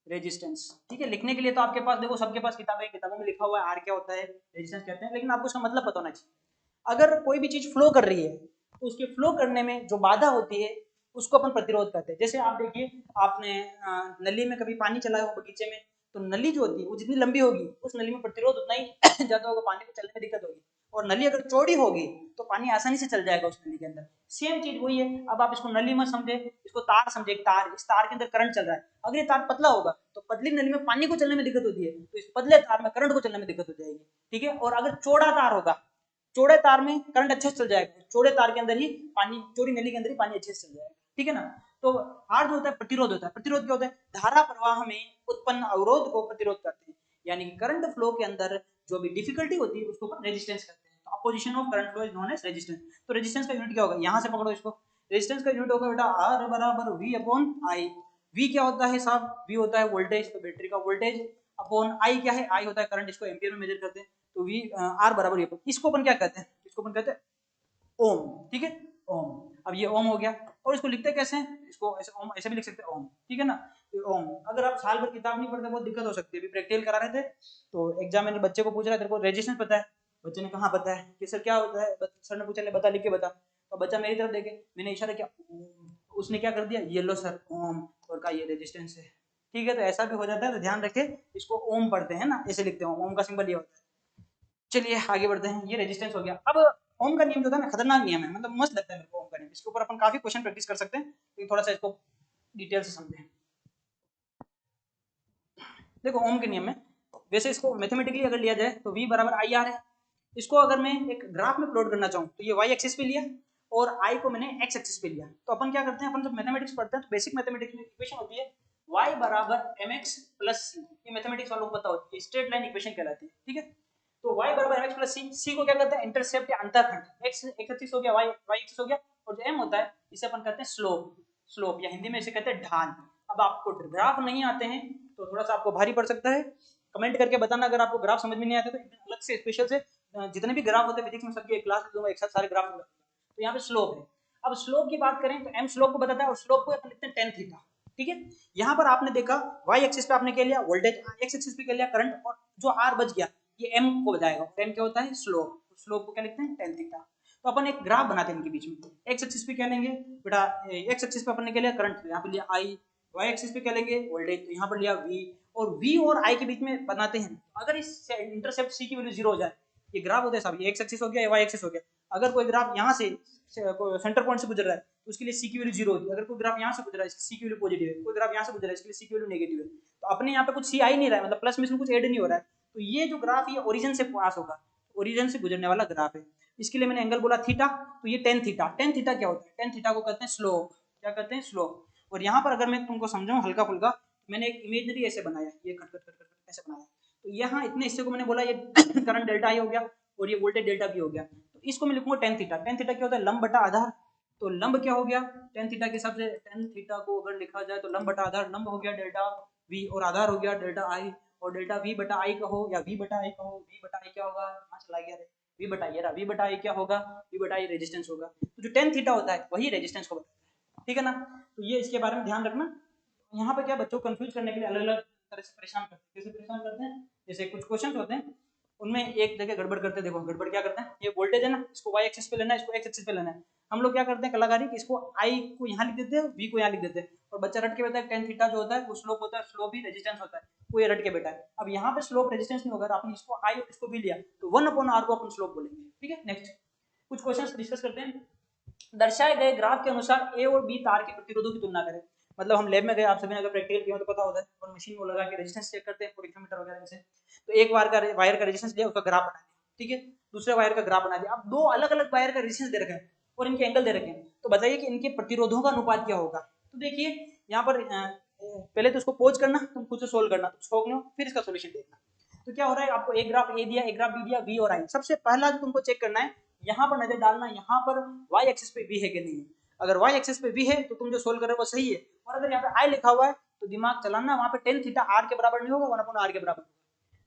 रेजिस्टेंस, ठीक है। लिखने के लिए तो आपके पास देखो, सबके पास किताबें, किताबों में लिखा हुआ है आर क्या होता है, रेजिस्टेंस कहते हैं, लेकिन आपको उसका मतलब पता होना चाहिए। अगर कोई भी चीज फ्लो कर रही है तो उसके फ्लो करने में जो बाधा होती है उसको अपन प्रतिरोध कहते हैं। जैसे आप देखिए, आपने नली में कभी पानी चलाया हो बगीचे में, तो नली जो होती है वो जितनी लंबी होगी उस नली में प्रतिरोध उतना ही ज्यादा होगा, पानी को चलने में दिक्कत होगी। और नली अगर चौड़ी होगी तो पानी आसानी से चल जाएगा उस नली के अंदर। सेम चीज वही है। अब आप इसको नली मत समझे, इसको तार समझे। तार, इस तार के अंदर करंट चल रहा है, अगर ये तार पतला होगा तो पतली नली में पानी को चलने में दिक्कत होती है, तो इस पतले तार में करंट को चलने में दिक्कत हो जाएगी, ठीक है। और अगर चौड़ा तार होगा, चौड़े तार में करंट अच्छे से चल जाएगा, चौड़े तार के अंदर ही पानी, चौड़ी नली के अंदर ही पानी अच्छे से चल जाएगा, ठीक है ना। तो आर जो होता है प्रतिरोध होता है। प्रतिरोध क्या होता है? धारा प्रवाह में उत्पन्न अवरोध को प्रतिरोध करते हैं, यानी कि करंट फ्लो के अंदर जो भी डिफिकल्टी होती है उसको रेजिस्टेंस कहते हैं। तो opposition of current flow is known as resistance. तो रेजिस्टेंस का यूनिट क्या होगा? यहाँ से पकड़ो इसको, रेजिस्टेंस का यूनिट होगा बेटा आर बराबर वी अपॉन आई। वी क्या होता है साहब? वी होता है वोल्टेज, तो बैटरी का वोल्टेज, अपॉन आई क्या है? आई होता है करंट, इसको एम्पियर में मेजर करते हैं। तो वी आर बराबर ये, इसको अपन क्या कहते हैं? इसको अपन कहते हैं ओम, ठीक है, ओम। अब ये ओम हो गया, और इसको लिखते कैसे हैं? इसको ऐसे ओम, ऐसे भी लिख सकते हैं ओम, ठीक है ना। तो ओम, अगर आप साल भर किताब नहीं पढ़ते बहुत दिक्कत हो सकती है। अभी प्रैक्टिकल करा रहे थे तो एग्जामिनर बच्चे को पूछ रहा है तेरे को रेजिस्टेंस पता है? बच्चे ने कहा पता है। कि सर क्या होता है? सर ने पूछा ले बता, लिख के बता। तो बच्चा मेरी तरफ देखे, मैंने इशारा किया, उसने क्या कर दिया? ये लो सर ओम, और कहा ये रेजिस्टेंस है, ठीक है। तो ऐसा भी हो जाता है, तो ध्यान रखे, इसको ओम पढ़ते हैं ना, ऐसे लिखते हैं, ओम का सिंबल ये होता है। चलिए आगे बढ़ते हैं, ये रेजिस्टेंस हो गया। अब ओम का नियम जो था ना, खतरनाक नियम है, मतलब मस्त लगता है मेरे को ओम का नियम। इसके ऊपर अपन काफी क्वेश्चन प्रैक्टिस कर सकते हैं, लेकिन थोड़ा सा इसको डिटेल से समझें। देखो ओम के नियम में वैसे इसको मैथमेटिकली अगर लिया जाए तो v बराबर आई आर है। इसको अगर मैं एक ग्राफ में प्लॉट करना चाहूँ तो ये y एक्सिस पे लिया और i को मैंने x एक्सिस पे लिया। तो अपन क्या करते हैं, अपन जब मैथमेटिक्स पढ़ते हैं तो बेसिक मैथमेटिक्स में इक्वेशन होती है y बराबर mx प्लस c। ये मैथमेटिक्स वालों को पता होती है, स्ट्रेट लाइन इक्वेशन कहलाती है, ठीक है। तो y बराबर mx प्लस c को क्या करते हैं, इंटरसेप्ट या अंतःखंड, x एक्सिस हो गया, y एक्सिस हो गया, और जो m होता है इसे अपन कहते हैं स्लोप या हिंदी में इसे कहते हैं ढाल। अब आपको ग्राफ नहीं आते हैं तो थोड़ा सा आपको भारी पड़ सकता है, कमेंट करके बताना अगर आपको ग्राफ समझ में नहीं आते तो अलग से स्पेशल से जितने भी ग्राफ होते हैं फिजिक्स में सबकी एक क्लास दूंगा, एक साथ सारे ग्राफ दूंगा। तो यहाँ पे स्लोप है। अब स्लोप की बात करें तो एम स्लोप को बताता है और स्लोप को अपन लिखते हैं टेन थीटा, ठीक है। यहाँ पर आपने देखा वाई एक्सिस पे आपने क्या लिया वोल्टेज, एक्स एक्सिस पे क्या लिया करंट, और जो आर बच गया ये एम को बताएगा। एम क्या होता है स्लोप, स्लोप को क्या लिखते हैं टेन थीटा। तो अपन एक ग्राफ बनाते हैं इनके बीच में। एक्स एक्सिस पे क्या लेंगे बेटा, एक्स एक्सिस पे अपन ने क्या लिया करंट, यहाँ पे लिया आई, वाई एक्सिस पे क्या लेंगे वोल्टेज, तो यहाँ पर लिया वी, और v और i के बीच में बनाते हैं। अगर इस इंटरसेप्ट c की वैल्यू 0 हो जाए, ये ग्राफ होता है साहब, ये एक्स एक्सिस हो गया, ये वाई एक्सिस हो गया। अगर कोई ग्राफ यहाँ से सेंटर पॉइंट से गुजर रहा है तो उसके लिए c की वैल्यू 0 होती है। अगर कोई ग्राफ यहाँ से गुजर रहा है इसकी c की वैल्यू पॉजिटिव है, कोई ग्राफ यहाँ से गुजर रहा है इसके लिए c की वैल्यू नेगेटिव है। तो अपने यहाँ पे कुछ c आ ही नहीं रहा है, मतलब प्लस में इसमें कुछ ऐड नहीं हो रहा है। तो ये जो ग्राफ ये ओरिजिन से पास होगा, ओरिजिन से गुजरने वाला ग्राफ है। इसके लिए मैंने एंगल बोला थीटा, तो ये टेन थीटा। टेन थीटा क्या होता है, टेन थीटा को कहते हैं स्लोप। क्या कहते हैं स्लोप। और यहाँ पर अगर मैं तुमको समझाऊं हल्का फुल्का, मैंने एक इमेजनरी ऐसे बनाया, ये खट खट खट खट ऐसे बनाया। तो यहाँ इतने हिस्से को मैंने बोला ये करंट डेल्टा आई हो गया और ये वोल्टेज डेल्टा बी हो गया। तो इसको मैं लिखूंगा टेन थीटा। टेन थीटा क्या होता है, लंब बटा आधार। तो लंब क्या हो गया टेन थीटा के हिसाब से, टेन थीटा को अगर लिखा जाए तो लंब बटा आधार, लंब हो गया डेल्टा वी और आधार हो गया डेल्टा आई। और डेल्टा वी बटा आई कहो या वी बटा आई कहो, वी बटा आई क्या होगा, हाँ चला गया रे, वी बटा आई, वी बटा आई क्या होगा, वी बटा आई रेजिस्टेंस होगा। तो जो टेन थीटा होता है वही रेजिस्टेंस को बताता है, ठीक है ना। तो ये इसके बारे में ध्यान रखना। यहाँ पे क्या बच्चों को कंफ्यूज करने के लिए अलग अलग तरह से परेशान करते हैं। कैसे परेशान करते हैं, जैसे कुछ क्वेश्चन होते हैं उनमें एक जगह गड़बड़ करते हैं। देखो गड़बड़ क्या करते हैं, ये वोल्टेज है ना, इसको वाई एक्सिस पे लेना है, इसको एक्स एक्सिस पे लेना है। हम लोग क्या करते हैं कलाकारी, इसको आई को यहाँ लिख देते हैं, वी को यहाँ लिख देते हैं, और बच्चा रट के बैठा है टेन थीटा जो होता है वो स्लोप होता है, स्लोप ही रेजिस्टेंस होता है, वो ये रट के बैठा है। अब यहाँ पे स्लोप रेजिस्टेंस नहीं होगा, आपने इसको आई और इसको भी लिया तो वन अपॉन आर को अपन स्लोप बोलेंगे, ठीक है। नेक्स्ट कुछ क्वेश्चन डिस्कस करते हैं। दर्शाए गए ग्राफ के अनुसार ए और बी तार के प्रतिरोधों की तुलना करें। मतलब हम लैब में गए, आप सभी ने अगर प्रैक्टिकल किया तो पता होता है, और मशीन को लगा के रेजिस्टेंस चेक करते हैं पोटेंशियोमीटर वगैरह से। तो एक वायर का रेजिस्टेंस लिया, उसका ग्राफ बना दिया, ठीक है। दूसरे वायर का ग्राफ बना दिया। अब दो अलग अलग वायर का रेजिस्टेंस दे रखे हैं और इनके एंगल दे रखे हैं, तो बताइए कि इनके प्रतिरोधों का अनुपात क्या होगा। तो देखिए यहाँ पर पहले तो उसको पोज करना, तुम खुद से सोल्व करना, तुम छोड़ लो फिर इसका सोल्यूशन देखना। तो क्या हो रहा है, आपको एक ग्राफ ए दिया, एक ग्राफ बी दिया, वी और आई। सबसे पहला जो तुमको चेक करना है, यहाँ पर नजर डालना, यहाँ पर वाई एक्सिस पे वी है कि नहीं है। अगर वाई एक्सिस पे वी है तो तुम जो सोल्व कर रहे हो वो सही है, और अगर यहाँ पे आई लिखा हुआ है तो दिमाग चलाना, वहाँ पे टेन थीटा आर के बराबर नहीं होगा, वन अपॉन आर के बराबर।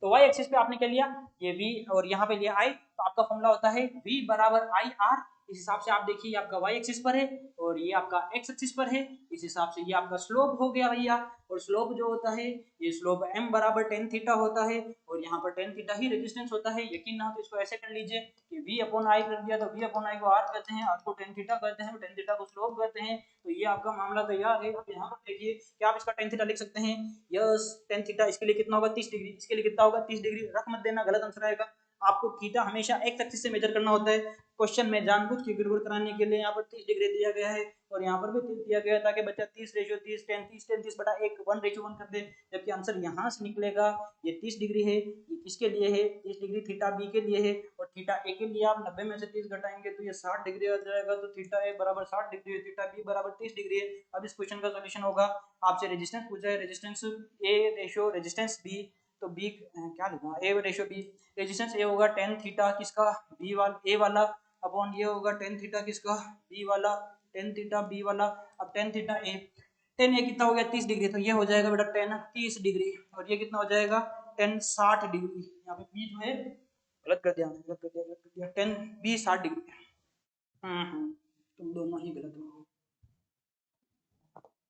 तो वाई एक्सिस पे आपने क्या लिया, ये वी, और यहाँ पे लिया आई, तो आपका फॉर्मूला होता है वी बराबर आई आर। इस हिसाब से आप देखिए आपका वाई एक्सिस पर है और ये आपका एक्स एक्सिस पर है, इस हिसाब से ये आपका स्लोप हो गया भैया। और स्लोप जो होता है ये स्लोप m बराबर टेन थीटा होता है, और यहाँ पर टेन थीटा ही रेजिस्टेंस होता है। यकीन ना हो तो इसको ऐसे कर लीजिए कि v अपॉन आई कर दिया, तो v अपॉन आई को r कहते हैं, r को टेन थीटा कहते हैं, टेन थीटा को स्लोप कहते हैं। तो ये आपका मामला तैयार है। अब यहाँ पर देखिए क्या आप इसका टेन थीटा लिख सकते हैं, यस टेन थीटा इसके लिए कितना होगा 30 डिग्री, इसके लिए कितना होगा 30 डिग्री। रख मत देना, गलत आंसर आएगा। आपको थीटा हमेशा एक्स एक्सिस से मेजर करना होता है। क्वेश्चन में जानबूझ के गड़बड़ कराने के लिए यहाँ पर 30 डिग्री दिया गया है और यहाँ पर भी 30 दिया गया है, ताकि बच्चा 30 रेशियो 30 10 30 10 30 बटा 1 1 रेशियो 1 कर दे, जबकि आंसर यहाँ से निकलेगा। ये 30 डिग्री है, ये किसके लिए है, 30 डिग्री थीटा बी के लिए है, और थीटा ए के लिए आप 90 में से 30 घटाएंगे तो ये 60 डिग्री आ जाएगा। तो थीटा ए बराबर 60 डिग्री है, थीटा बी बराबर 30 डिग्री है। अब इस क्वेश्चन का सोल्यूशन होगा, आपसे रेजिस्टेंस पूछा है, resistance A ratio resistance B, तो बी क्या लिखूंगा, A ratio B. Resistance A होगा टेन थीटा किसका, बी वाला ए वाला, अपॉन ये होगा टेन थीटा किसका, बी वाला, टेन थीटा बी वाला। अब टेन थीटा ए, टेन ए कितना हो गया 30 डिग्री, तो ये हो जाएगा बेटा टेन 30 डिग्री, और ये कितना हो जाएगा टेन 60 डिग्री। यहाँ पे बी जो है गलत कर दिया, गलत कर दिया, गलत कर दिया, टेन बी 60 डिग्री। तुम दोनों ही गलत हो।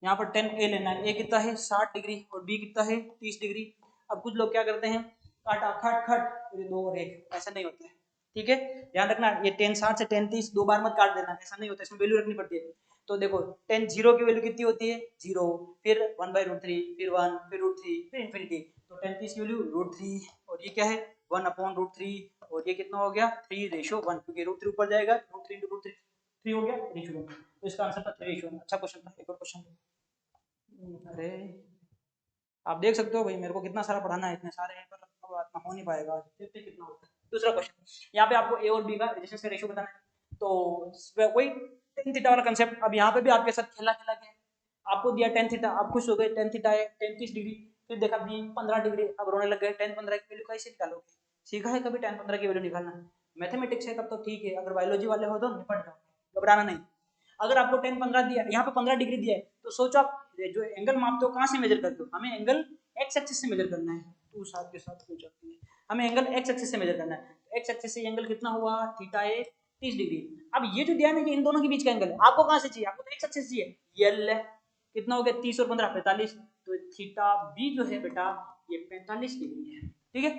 यहाँ पर टेन ए लेना है, ए कितना है 60 डिग्री और बी कितना है 30 डिग्री। अब कुछ लोग क्या करते हैं, काटा खट खट, ये 2 और 1 ऐसा नहीं होता है, ठीक है। ध्यान रखना, ये टेन 60 से टेन 30 दो बार मत काट देना, ऐसा नहीं होता, इसमें वैल्यू रखनी पड़ती है। तो देखो टेन जीरो की वैल्यू कितनी होती है, जीरो, फिर 1/√3, फिर 1, फिर √3, फिर इन्फिनिटी। तो टेन 30 की वैल्यू √3, और ये क्या है 1/√3, और ये कितना हो गया 3:1, क्योंकि √3 ऊपर जाएगा, √3 × √3 3 हो गया, रेशियो 1। तो इसका आंसर था 3:1। अच्छा क्वेश्चन था। एक और क्वेश्चन, अरे आप देख सकते हो भाई, मेरे को कितना सारा पढ़ाना है, इतने सारे हैं, पर इतना हो नहीं पाएगा। देखते हैं कितना होता है। दूसरा क्वेश्चन, यहाँ पे आपको ए और बी का रेजिस्टेंस का रेशियो बताना है। तो वही टेन थीटा वाला कंसेप्ट अब यहाँ पे भी आपके साथ खेला खेला गया। आपको दिया टेन थीटा, आप खुश हो गए, टेन थीटा है 30 डिग्री, फिर देखा बी 15 डिग्री, अब रोने लग गए। टेन 15 की वैल्यू कैसे निकालोगे? सीखा है कभी टेन 15 की वैल्यू निकालना? मैथमेटिक्स है तब तो ठीक है, अगर बायोलॉजी वाले हो तो निपट जाओ, घबराना नहीं। अगर आपको 10 15 दिया, यहाँ पे 15 डिग्री दिया है, तो सोचो आप जो एंगल मापते हो कहाँ से मेजर करते हो? हमें एंगल एक्स एक्सिस से मेजर करना है। तू साथ के साथ पूछ सकती है, हमें एंगल एक्स एक्सिस से मेजर करना है। एक्स एक्सिस से एंगल कितना हुआ? थीटा ए 30 डिग्री। अब ये जो दिया है ना, ये इन दोनों के बीच का एंगल है। आपको कहाँ से चाहिए? आपको तो एक्स एक्सिस चाहिए, ये एल है। कितना हो गया? 30 और 15 45। तो थीटा बी जो है बेटा ये 45 डिग्री है। ठीक है,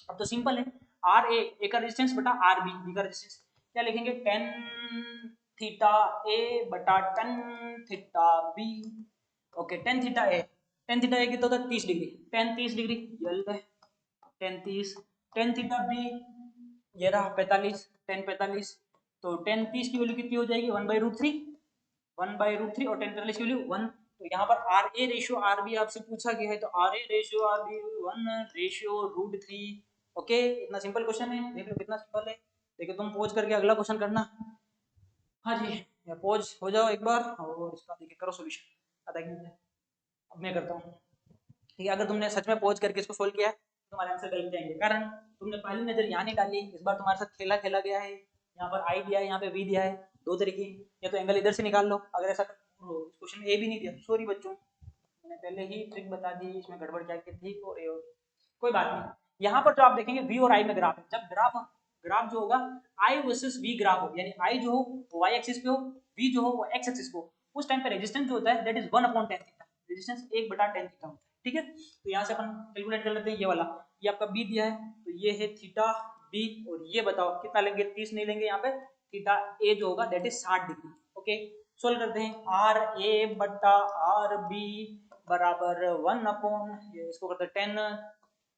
अब तो सिंपल है। आर ए का रेजिस्टेंस बटा आर बी का रेजिस्टेंस, क्या लिखेंगे? 10 थीटा ए बटा 10 थीटा बी। ओके, 10 थीटा ए, 10 थीटा ए कितना होता है? 30 डिग्री, 10 30 डिग्री यल है 10 30। 10 थीटा बी ये रहा 45, 10 45। तो 10 30 की वैल्यू कितनी हो जाएगी? 1/√3, 1/√3, और 10 45 की वैल्यू 1। तो यहाँ पर R A ratio R B आपसे पूछा गया है, तो R A ratio R B 1/√3। Okay, इतना सिंपल क्वेश्चन है, देख लो कितना सिंपल है। देखो तुम पोज करके अगला क्वेश्चन करना। हाँ जी, या पोज हो जाओ एक बार और इसका देखिए करो सोल्यूशन। आधा घंटा अब मैं करता हूँ। ठीक है, अगर तुमने सच में पोज करके इसको सोल्व किया है तो तुम्हारे आंसर गलत जाएंगे, कारण तुमने पहली नजर यहाँ नहीं डाली। इस बार तुम्हारे साथ खेला खेला गया है। यहाँ पर आई दिया है, यहाँ पे वी दिया है, दो तरीके, या तो एंगल इधर से निकाल लो। अगर ऐसा क्वेश्चन ए भी नहीं दिया, सॉरी बच्चों, मैंने पहले ही ट्रिक बता दी, इसमें गड़बड़ क्या की थी और ए, कोई बात नहीं। यहाँ पर जो आप देखेंगे वी और आई में ग्राफ है, जब ग्राफ ग्राफ जो होगा आई वर्सेस वी ग्राफ हो, यानी आई जो हो वो वाई एक्सिस पे हो, वी जो हो वो एक्स एक्सिस पे हो, उस टाइम पे रेजिस्टेंस जो होता है that is 1/10 theta. Resistance 1/10 theta होता है। ठीक है, तो यहाँ से अपन कैलकुलेट कर लेते हैं। ये वाला, ये आपका बी दिया है, तो ये है थीटा बी, और ये बताओ कितना लेंगे? 30 नहीं लेंगे यहाँ पे। थीटा ए जो होगा that is 60 degree. Okay, solve करते हैं। आर ए बट्टा आर बी बराबर 1 ये इसको करते हैं 10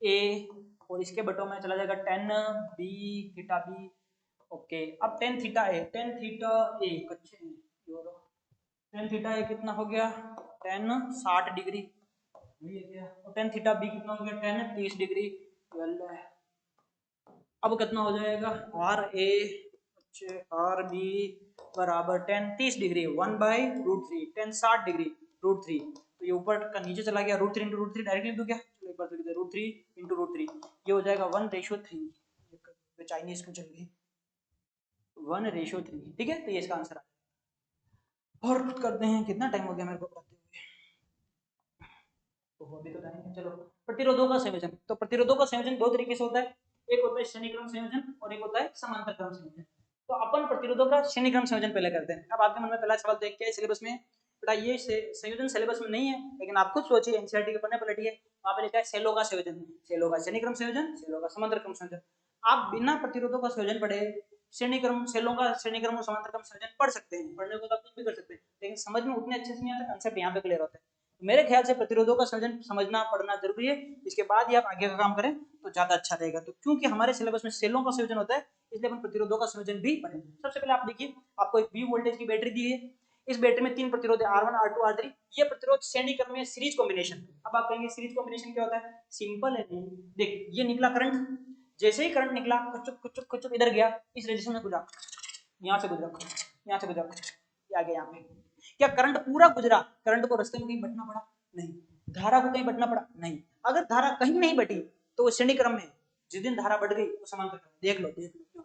ए, और इसके बटों में चला जाएगा 10 बी थीटा बी। ओके, अब 10 थीटा ए, 10 थीटा ए कच्चे 10 थीटा ए कितना हो गया? 10 60 डिग्री, और 10 थीटा बी कितना हो गया? 10 30 डिग्री। अब कितना हो जाएगा? आर ए आर बी बराबर 10 30 डिग्री 1/√3, 10 60 डिग्री √3। तो ये ऊपर का नीचे चला गया, √3 × √3 डायरेक्टली लिख दूं क्या? चलो एक बार लिख दे, √3 × √3, ये हो जाएगा 1/3। चाइनीज को चल गई 1/3। ठीक है, तो ये इसका आंसर आ जाएगा। और करते हैं, कितना टाइम हो गया मेरे को पढ़ाते हुए? तो अभी तो टाइम है। चलो, प्रतिरोधों का संयोजन। तो प्रतिरोधों का संयोजन दो तरीके से होता है, एक होता है श्रेणी क्रम संयोजन और एक होता है समांतर क्रम संयोजन। तो अपन प्रतिरोधों का श्रेणी क्रम संयोजन पहले करते हैं। अब आपके मन में पहला सवाल देख के सिलेबस में, बेटा ये संयोजन सिलेबस में नहीं है, लेकिन आप खुद सोचिए, एनसीईआरटी के पन्ने पलटिए, वहां पे लिखा है सेलों का संयोजन, सेलों का श्रेणी क्रम संयोजन, सेलों का समांतर क्रम संयोजन। आप बिना प्रतिरोधों का संयोजन पढ़े श्रेणी क्रम, सेलों का श्रेणी क्रम और समांतर क्रम संयोजन पढ़ सकते हैं, पढ़ने को तो आप कुछ भी कर सकते हैं, लेकिन समझ में उतने अच्छे से नहीं आता, कंसेप्ट यहाँ पे क्लियर होता है। मेरे ख्याल से प्रतिरोधों का संयोजन समझना पढ़ना जरूरी है, इसके बाद ही आप आगे का काम करें तो ज्यादा अच्छा रहेगा। तो क्योंकि हमारे सिलेबस में सेलों का संयोजन होता है, इसलिए अपन प्रतिरोधों का संयोजन भी पढ़ेंगे। सबसे पहले आप देखिए, आपको एक V वोल्टेज की बैटरी दी है, इस बैटरी में 3 प्रतिरोध है, R1 R2 R3। ये प्रतिरोध श्रेणी क्रम में सीरीज कॉम्बिनेशन। अब आप कहेंगे सीरीज कॉम्बिनेशन क्या होता है? सिंपल है, देख ये निकला करंट, जैसे ही करंट निकला कुचुक कुचुक कुचुक इधर गया, इस रेजिस्टेंस में गुजरा, यहाँ से गुजरा, यहाँ से गुजरा, ये आ गया यहाँ पे। क्या करंट पूरा गुजरा? करंट को रास्ते में कहीं बटना पड़ा? नहीं। धारा को कहीं बटना पड़ा? नहीं। अगर धारा कहीं नहीं बटी तो वो श्रेणी क्रम में, जिस दिन धारा बढ़ गई वो समांतर क्रम। देख लो देख लो,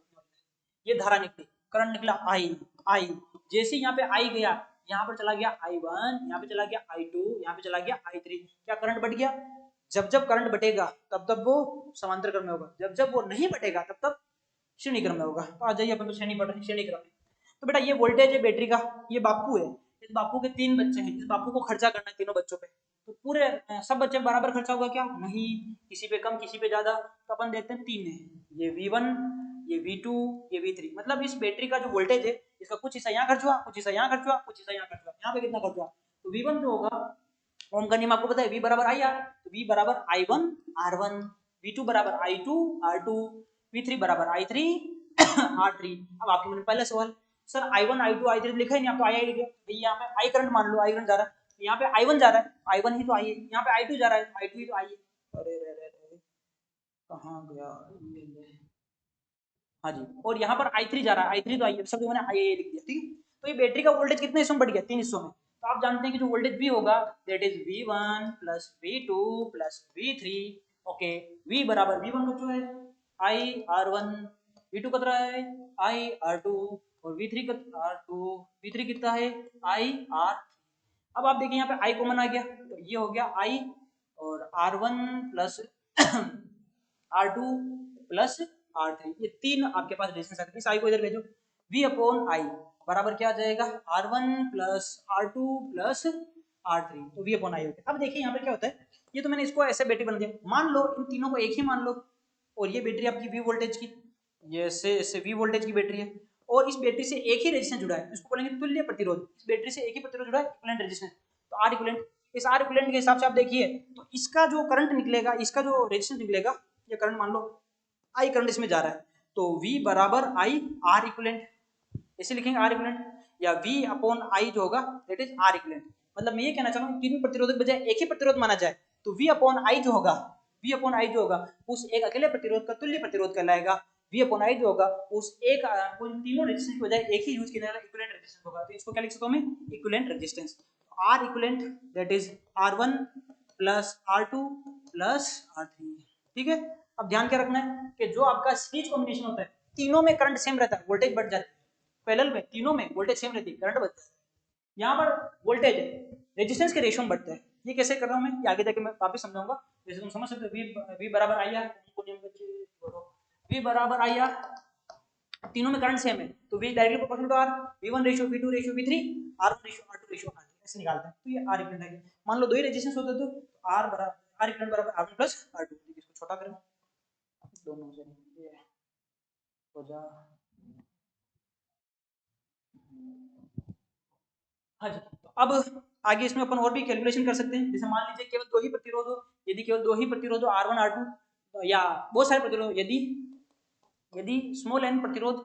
ये धारा निकली, करंट निकला आई आई, जैसे यहाँ पे आई गया, यहाँ पर चला गया I1, यहाँ पे चला गया I2, यहाँ पे चला गया I3। क्या करंट बढ़ गया? जब जब करंट बटेगा तब तब वो समांतर क्रम में होगा, जब जब वो नहीं बटेगा तब तब श्रेणी क्रम में होगा। तो आ जाइए, अपन तो श्रेणी पढ़ रहे हैं, श्रेणी क्रम में। तो बेटा ये वोल्टेज है बैटरी का, ये बापू है, इस बापू के 3 बच्चे हैं, इस बापू को खर्चा करना है तीनों बच्चों पे। तो पूरे सब बच्चे बराबर खर्चा होगा क्या? नहीं, किसी पे कम किसी पे ज्यादा। तो अपन देखते हैं 3 है, ये V1, ये V2, ये V3। मतलब इस बैटरी का जो वोल्टेज है, इसका कुछ हिस्सा यहाँ खर्च हुआ, कुछ हिस्सा यहाँ खर्च हुआ, कुछ हिस्सा यहाँ खर्च हुआ। यहाँ पे कितना खर्च हुआ? तो V1 जो होगा, ओम का नियम आपको पता है, V बराबर I R, तो V बराबर I1 R1, V2 बराबर I2 R2, V3 बराबर I3 R3। अब आपके मन में पहला सवाल, सर I1 I2 I3 लिखा ही नहीं, आप तो I लिखे, यहाँ पे I करंट मान लो, I करंट जा रहा है, यहाँ पे I1 जा रहा है, I1 ही तो आई है, यहाँ पे I2 जा रहा है, I2 ही तो आई है। अरे रे रे रे कहाँ गया, हाँ जी, और यहाँ पर I3 जा रहा है, I3 तो आई है, सब मैंने आई लिख दिया, ठीक है। तो ये बैटरी का वोल्टेज कितने हिस्सों में बढ़ गया, 3 हिस्सों में। तो आप जानते हैं कि जो वोल्टेज V होगा that is V1 plus V2 plus V3। Okay, V बराबर V1 का जो है IR1, V2 कितना है IR2 और V3 का R2, V3 कितना है IR। अब आप देखिए यहाँ पे I कॉमन आ गया, तो ये हो गया I और R1 plus R2 plus R3, ये तीन आपके पास रेजिस्टेंस है। इस I को इधर भेजो, V अपॉन I बराबर क्या आ जाएगा R1 plus R2 plus R3, तो V अपॉन I हो गया। अब देखिए यहाँ पे क्या होता है, ये तो मैंने इसको ऐसे बैटरी बना दिया, मान लो इन तीनों को एक ही मान लो, और ये बैटरी आपकी V वोल्टेज की, ये से V वोल्टेज की बैटरी है, और इस बैटरी से एक ही रेजिस्टेंस जुड़ा है, इसको बोलेंगे तुल्य प्रतिरोध। इस बैटरी से एक ही प्रतिरोध जुड़ा है, इक्विवेलेंट रेजिस्टेंस, तो R इक्विवेलेंट। इस R इक्विवेलेंट के हिसाब से आप देखिए, तो इसका जो करंट निकलेगा, इसका जो रेजिस्टेंस निकलेगा, ये करंट मान लो I करंट इसमें जा रहा है, तो V बराबर I R इक्विवेलेंट, ऐसे लिखेंगे R इक्विवेलेंट, या V अपॉन I जो होगा दैट इज R इक्विवेलेंट। मतलब मैं ये कहना चाह रहा हूँ तीनों प्रतिरोधक बजाय एक ही प्रतिरोध माना जाए, तो V अपॉन I जो होगा, V अपॉन I जो होगा उस एक अकेले प्रतिरोध का तुल्य प्रतिरोध कहलाएगा। V अपॉन I जो होगा उस एक उन तीनों रेजिस्टेंस के बजाय एक ही यूज किया जाएगा, इक्विवेलेंट रेजिस्टेंस होगा। तो इसको क्या लिख सकता हूं मैं, equivalent resistance. R equivalent that is R1 plus R2 plus R3, ठीक है। अब ध्यान क्या रखना है कि जो आपका सीरीज कॉम्बिनेशन होता है, तीनों में करंट सेम रहता है, वोल्टेज बढ़ जाती है, पैरेलल में तीनों में वोल्टेज सेम रहती है, करंट बढ़ता है। यहाँ पर वोल्टेज रेजिस्टेंस के रेशियो में बढ़ता है। ये कैसे कर रहा हूँ मैं, ये आगे जाके मैं वापस समझाऊंगा, जैसे तुम समझ सकते हो। V बराबर आई आर, V बराबर आई आर, तीनों में करंट सेम है, तो V directly proportional to R, V1 ratio V2 ratio V3, R1 ratio R2 ratio R3, ऐसे निकालते हैं। तो ये R इक्विवेलेंट है। मान लो दो ही रेजिस्टेंस होते तो R बराबर R इक्विवेलेंट बराबर R1 प्लस R2, इसको छोटा करें दोनों से, ये हो जा। हाँ जी, तो अब आगे इसमें अपन और भी कैलकुलेशन कर सकते हैं। जैसे मान लीजिए केवल दो ही प्रतिरोध हो, यदि केवल दो ही प्रतिरोध हो R1 R2, या बहुत सारे प्रतिरोध, यदि यदि स्मॉल n प्रतिरोध,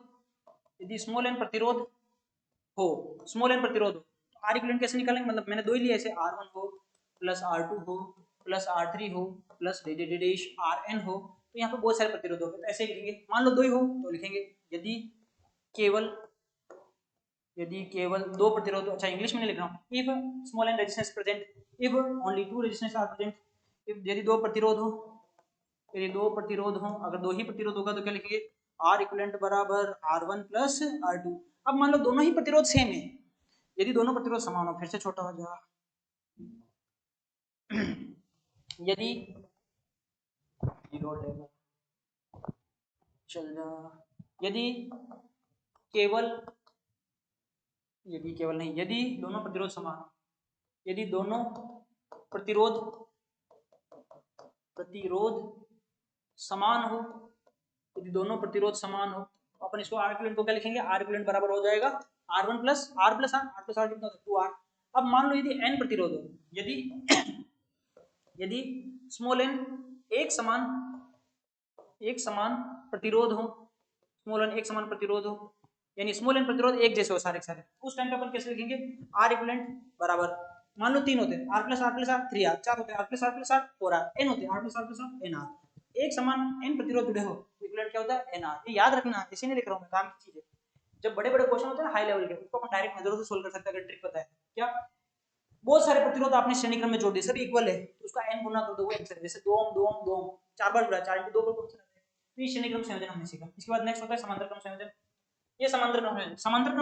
यदि स्मॉल n प्रतिरोध हो, स्मॉल n प्रतिरोध हो, तो R इक्विवेलेंट कैसे निकालेंगे, मतलब मैंने दो ही लिए, ऐसे R1 हो प्लस R2 हो प्लस R3 हो प्लस Rn हो, तो यहाँ पे बहुत सारे प्रतिरोध हो, तो ऐसे लिखेंगे। मान लो दो ही हो तो लिखेंगे यदि केवल दो प्रतिरोध, अच्छा इंग्लिश में नहीं लिख रहा हूँ, if small N resistance present, if only two resistance are present, if यदि दो प्रतिरोध हो, अगर दो ही प्रतिरोध होगा तो क्या लिखेंगे, आर इक्विवेलेंट बराबर R1 प्लस R2। अब मान लो दोनों ही प्रतिरोध सेम है, यदि दोनों प्रतिरोध समान हो, फिर से छोटा हो जाएगा, यदि चल जा, यदि केवल नहीं, यदि दोनों प्रतिरोध समान हो, यदि दोनों प्रतिरोध समान हो, यदि दोनों प्रतिरोध समान हो, तो अपन इसको आर इक्विवेलेंट को क्या लिखेंगे, आर इक्विवेलेंट बराबर हो जाएगा R1 plus R plus R कितना होता है 2R। अब मान लो यदि n प्रतिरोध हो, यदि स्मॉल n एक समान प्रतिरोध हो, स्मॉल n एक समान प्रतिरोध हो, यानी स्मॉल n प्रतिरोध एक जैसे हो सारे सारे, उस टाइम पे अपन कैसे लिखेंगे, आर इक्विवेलेंट बराबर, मान लो तीन होते हैं R प्लस R 3R, चार होते हैं R plus R 4R, n होते हैं R प्लस R NR, एक समान n प्रतिरोध जुड़े हो, इक्विवेलेंट क्या होता है NR। ये याद रखना, इसी नहीं लिख रहा हूँ मैं, काम की चीज है। जब बड़े बड़े क्वेश्चन होते हैं ना हाई लेवल के, उसको अपन डायरेक्ट नजरों से सोल्व कर सकते हैं, अगर ट्रिक पता है। क्या, बहुत सारे प्रतिरोध आपने श्रेणी क्रम में जोड़ दिए, सभी इक्वल है, तो उसका n गुना कर दो, वो आंसर है। जैसे 2 ओम 2 ओम 2 ओम, चार बार जुड़ा, 4 into 2 कौन सा है, तो ये श्रेणी क्रम संयोजन हमने सीखा। इसके बाद नेक्स्ट होता है समांतर क्रम संयोजन। ये समांतर क्रम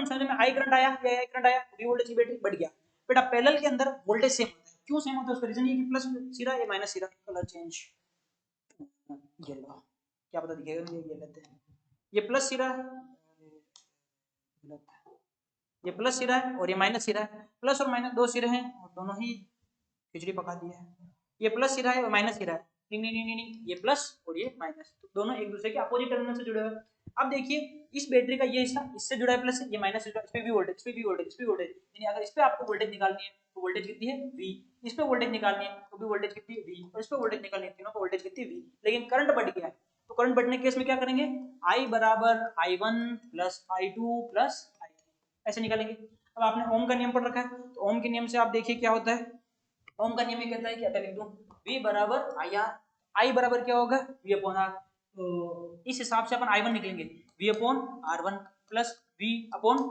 संयोजन में I करंट आया, ये I करंट आया, V वोल्टेज की बैटरी बढ़ गया। बेटा पैरेलल के अंदर वोल्टेज सेम होता है, क्यों सेम होता है, उसका रीजन ये कि प्लस सिरा ये माइनस सिरा, कलर चेंज, ये लो क्या पता दिखेगा नहीं, ये लेते हैं, ये प्लस सिरा है, ये प्लस सिरा है और ये माइनस सिरा है, प्लस और माइनस दो सिरे हैं और दोनों ही खिचड़ी पका दी है। ये प्लस सिरा है और माइनस सिरा है, नहीं नहीं नहीं नहीं, ये प्लस और ये माइनस, तो दोनों एक दूसरे के अपोजिट टर्मिनल से जुड़े हुए हैं। अब देखिए इस बैटरी का ये हिस्सा इससे जुड़ा है प्लस, ये माइनस से जुड़ा है, इस पे भी वोल्टेज, इस पे भी वोल्टेज, इस पे वोल्टेज, यानी अगर इस पे आपको वोल्टेज निकालनी है तो वोल्टेज कितनी है V, इस पे वोल्टेज निकालनी है तो भी वोल्टेज कितनी है V, और इस पे वोल्टेज निकालनी है, तीनों पे वोल्टेज कितनी है V। लेकिन करंट बढ़ गया है, तो करंट बढ़ने के केस में क्या करेंगे, I बराबर I1 plus I2 plus I3, ऐसे निकालेंगे। अब आपने ओम का नियम पढ़ रखा है, तो ओम के नियम से आप देखिए क्या होता है। ओम का नियम ये कहता है कि अगर लिख दूं V बराबर आई आर, आई बराबर क्या होगा V अपॉन आर, तो इस हिसाब से अपन I1 निकलेंगे V upon R1 plus V upon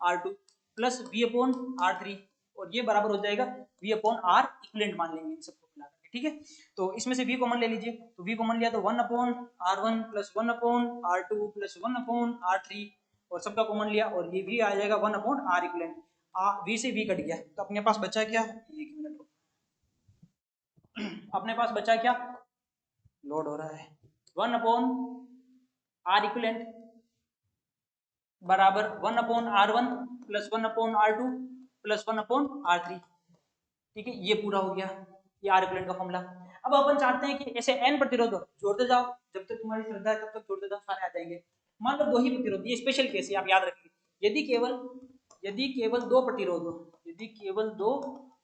R2 plus V upon R3, और ये बराबर हो जाएगा V अपॉन R इक्विवेलेंट मान लेंगे इन सबको मिला करके, ठीक है। तो इसमें से V कॉमन ले लीजिए, तो V कॉमन लिया तो 1 upon R1 plus 1 upon R2 plus 1 upon R3, और सबका कॉमन लिया और ये V आ जाएगा 1 अपॉन R इक्विवेलेंट। V से V कट गया तो अपने पास बचा क्या, एक मिनट अपने पास बचा क्या, लोड हो रहा है, 1 अपॉन आर इक्विवेलेंट बराबर 1 upon R1 plus 1 upon R2 plus 1 upon R3, ठीक है। ये पूरा हो गया, ये आर इक्विवेलेंट का फॉर्मूला। अब अपन चाहते हैं कि ऐसे n प्रतिरोध जोड़ते जाओ, जब तक तुम्हारी श्रद्धा है तब तक जोड़ते जाओ, सारे आ जाएंगे। मान लो 2 ही प्रतिरोध, ये स्पेशल केस है, आप याद रखिए। यदि केवल 2 प्रतिरोध हो, यदि केवल 2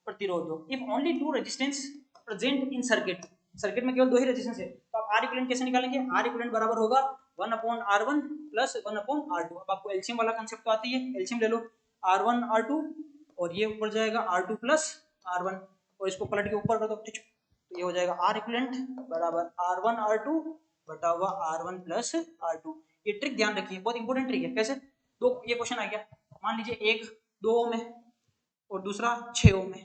प्रतिरोध हो, if only 2 resistance present in circuit, circuit में केवल 2 ही रेजिस्टेंस है, तो आप आर इक्विवेलेंट कैसे निकालेंगे, आर इक्विवेलेंट बराबर होगा 1 upon R1 plus 1 upon R2। अब आपको एलसीएम वाला कांसेप्ट तो आती है, एलसीएम ले लो, R1 R2 और ये ऊपर जाएगा R2 प्लस R1, और इसको पलट के ऊपर कर दो, तो ये हो जाएगा आर इक्विवेलेंट बराबर R1 R2 बटा हुआ R1 प्लस R2। ये ट्रिक ध्यान रखिए, बहुत इंपॉर्टेंट ट्रिक है। कैसे, दो ये क्वेश्चन आ गया, मान लीजिए एक 2 ओम है और दूसरा 6 ओम है,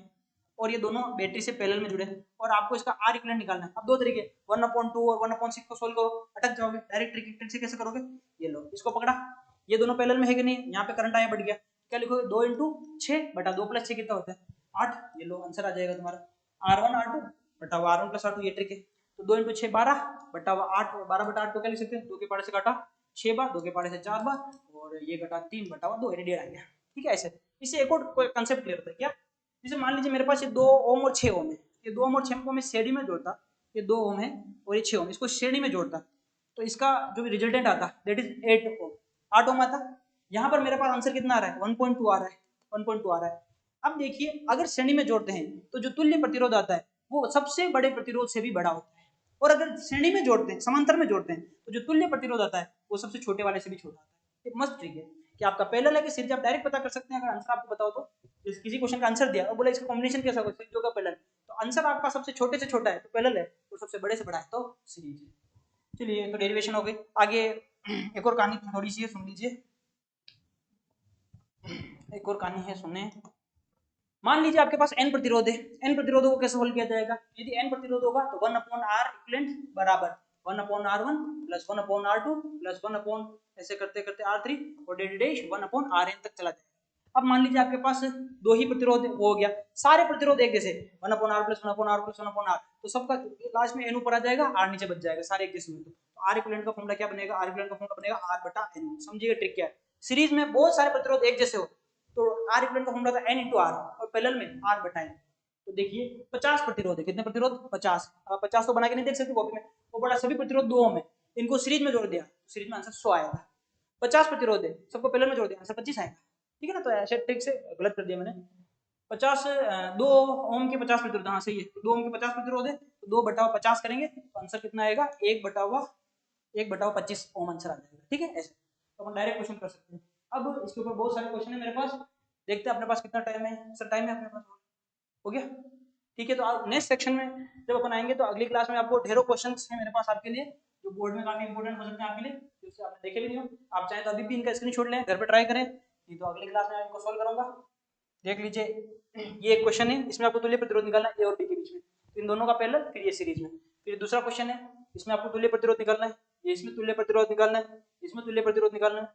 और ये दोनों बैटरी से पैरेलल में जुड़े हैं, और आपको इसका आर इक्विवेलेंट निकालना है। अब दो तरीके, 1/2 और 1/6 को सोल्व करो, अटक जाओगे। डायरेक्ट ट्रिक से कैसे करोगे, ये लो इसको पकड़ा, ये दोनों पैरेलल में है कि नहीं, यहाँ पे करंट आया बढ़ गया, क्या लिखोगे 2 × 6 बटा 2 + 6 कितना होता है 8, ये लो आंसर आ जाएगा तुम्हारा R1 R2 बटा हुआ R1 प्लस R2, ये ट्रिक है। तो 2 × 6 12 बटा हुआ 8, 12 बटा 8 को क्या लिख सकते हैं, 2 के पाड़े से काटा 6 बार, 2 के पाड़े से 4 बार, और ये घटा 3 बटा हुआ 2, 1.5 आ गया, ठीक है। ऐसे इससे एक और कंसेप्ट क्लियर होता है क्या, जैसे मान लीजिए मेरे पास ये 2 ओम और 6 ओम है, ये 2 ओम और 6 ओम को मैं श्रेणी में जोड़ता, ये 2 ओम है और ये 6 ओम, इसको श्रेणी में जोड़ता, तो इसका जो रिजल्टेंट आता दैट इज 8 ओम, 8 ओम आता। यहाँ पर मेरे पास आंसर कितना आ रहा है, 1.2 आ रहा है, 1.2 आ रहा है। अब देखिए अगर श्रेणी में जोड़ते हैं तो जो तुल्य प्रतिरोध आता है वो सबसे बड़े प्रतिरोध से भी बड़ा होता है, और अगर श्रेणी में जोड़ते हैं, समांतर में जोड़ते हैं, तो जो तुल्य प्रतिरोध आता है वो सबसे छोटे वाले से भी छोटा आता है। एक मस्त ट्रिक है कि आपका पैरेलल है कि सीरीज, आप डायरेक्ट पता कर सकते हैं। अगर आंसर आपको बताओ तो किसी क्वेश्चन का आंसर दिया और बोला इसका कॉम्बिनेशन कैसा होगा, सीरीज होगा पैरेलल, तो आंसर आपका सबसे छोटे से छोटा है तो पैरेलल है, और सबसे बड़े से बड़ा है तो सीरीज है। चलिए तो डेरिवेशन हो गई। आगे एक और कहानी थोड़ी सी है, सुन लीजिए, एक और कहानी है, सुने। मान लीजिए आपके पास n प्रतिरोध है, n प्रतिरोधों को कैसे सोल्व किया जाएगा, यदि n प्रतिरोध होगा तो 1 अपॉन R इक्विवेलेंट बराबर 1 upon R1 plus 1 upon R2 plus 1 upon ऐसे करते करते R3 और डेश 1 अपॉन Rn तक चला जाएगा। अब मान लीजिए आपके पास 2 ही प्रतिरोध वो हो गया, सारे प्रतिरोध एक जैसे 1 upon R plus 1 upon R plus 1 upon R, तो सबका लास्ट में n ऊपर आ जाएगा, R नीचे बच जाएगा, सारे एक जैसे हुए तो R इक्विवेलेंट का फॉर्मूला क्या बनेगा, R इक्विवेलेंट का फॉर्मूला बनेगा R बटा n। समझिएगा ट्रिक क्या है, सीरीज में बहुत सारे प्रतिरोध एक जैसे हो तो R इक्विवेलेंट का फॉर्मूला था n × R, और पैरेलल में R बटा n। तो देखिए 50 प्रतिरोध है, कितने प्रतिरोध 50, 50 तो बना के नहीं देख सकते कॉपी में, वो बड़ा सभी प्रतिरोध 2 ओम है, इनको सीरीज में जोड़ दिया, सीरीज में आंसर 100 आएगा। 50 प्रतिरोध है, सबको पैरेलल में जोड़ दिया, आंसर 25 आएगा, ठीक है ना। तो ऐसे ट्रिक से गलत कर दिया मैंने, 50 2 ओम के 50 प्रतिरोध, हाँ सही है, 2 ओम के 50 प्रतिरोध है तो 2 बटा 50 करेंगे तो आंसर कितना आएगा 1 बटा 25 ओम आंसर आ जाएगा, ठीक है। ऐसे तो अपन डायरेक्ट क्वेश्चन कर सकते हैं। अब इसके ऊपर बहुत सारे क्वेश्चन है मेरे पास, देखते हैं अपने पास कितना टाइम है। सर टाइम है अपने पास, हो गया, ठीक है। तो आप नेक्स्ट सेक्शन में जब अपन आएंगे तो अगली क्लास में आपको ढेरों क्वेश्चंस हैं मेरे पास आपके लिए, जो बोर्ड में काफी इंपॉर्टेंट हो सकते हैं आपके लिए, जिससे आपने देखे भी नहीं हो। आप चाहें तो अभी भी इनका स्क्रीनशॉट लें, घर पे ट्राई करें, नहीं तो अगली क्लास में इनको सॉल्व करूंगा। देख लीजिए, ये एक क्वेश्चन है, इसमें आपको तुल्य प्रतिरोध निकालना है ए और बी के बीच में, इन दोनों का पैरेलल, फिर ये सीरीज में। फिर दूसरा क्वेश्चन है, इसमें आपको तुल्य प्रतिरोध निकालना है, ये इसमें तुल्य प्रतिरोध निकालना है, इसमें तुल्य प्रतिरोध निकालना है,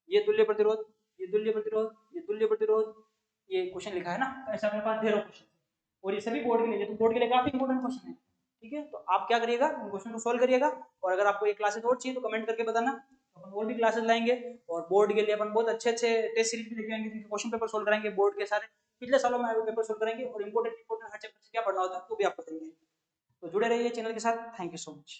ये तुल्य प्रतिरोध, ये तुल्य प्रतिरोध, ये तुल्य प्रतिरोध, ये क्वेश्चन लिखा है ना। ऐसा अपने पास ढेरों क्वेश्चन, और ये सभी बोर्ड के लिए, तो बोर्ड के लिए काफी इंपॉर्टेंट क्वेश्चन है, ठीक है। तो आप क्या करिएगा, उन क्वेश्चन को सोल्व करिएगा, और अगर आपको ये क्लासेस और चाहिए तो कमेंट करके बताना, अपन और भी क्लासेस लाएंगे। और बोर्ड के लिए अपन बहुत अच्छे अच्छे टेस्ट सीरीज भी लेके आएंगे, क्वेश्चन पेपर सोल्व कराएंगे बोर्ड के सारे, पिछले सालों में आए पेपर सोल्व करेंगे, और इंपॉर्टेंट हर चैप्टर से क्या पढ़ना होता है वो भी आपको देंगे। तो जुड़े रहिए चैनल के साथ, थैंक यू सो मच।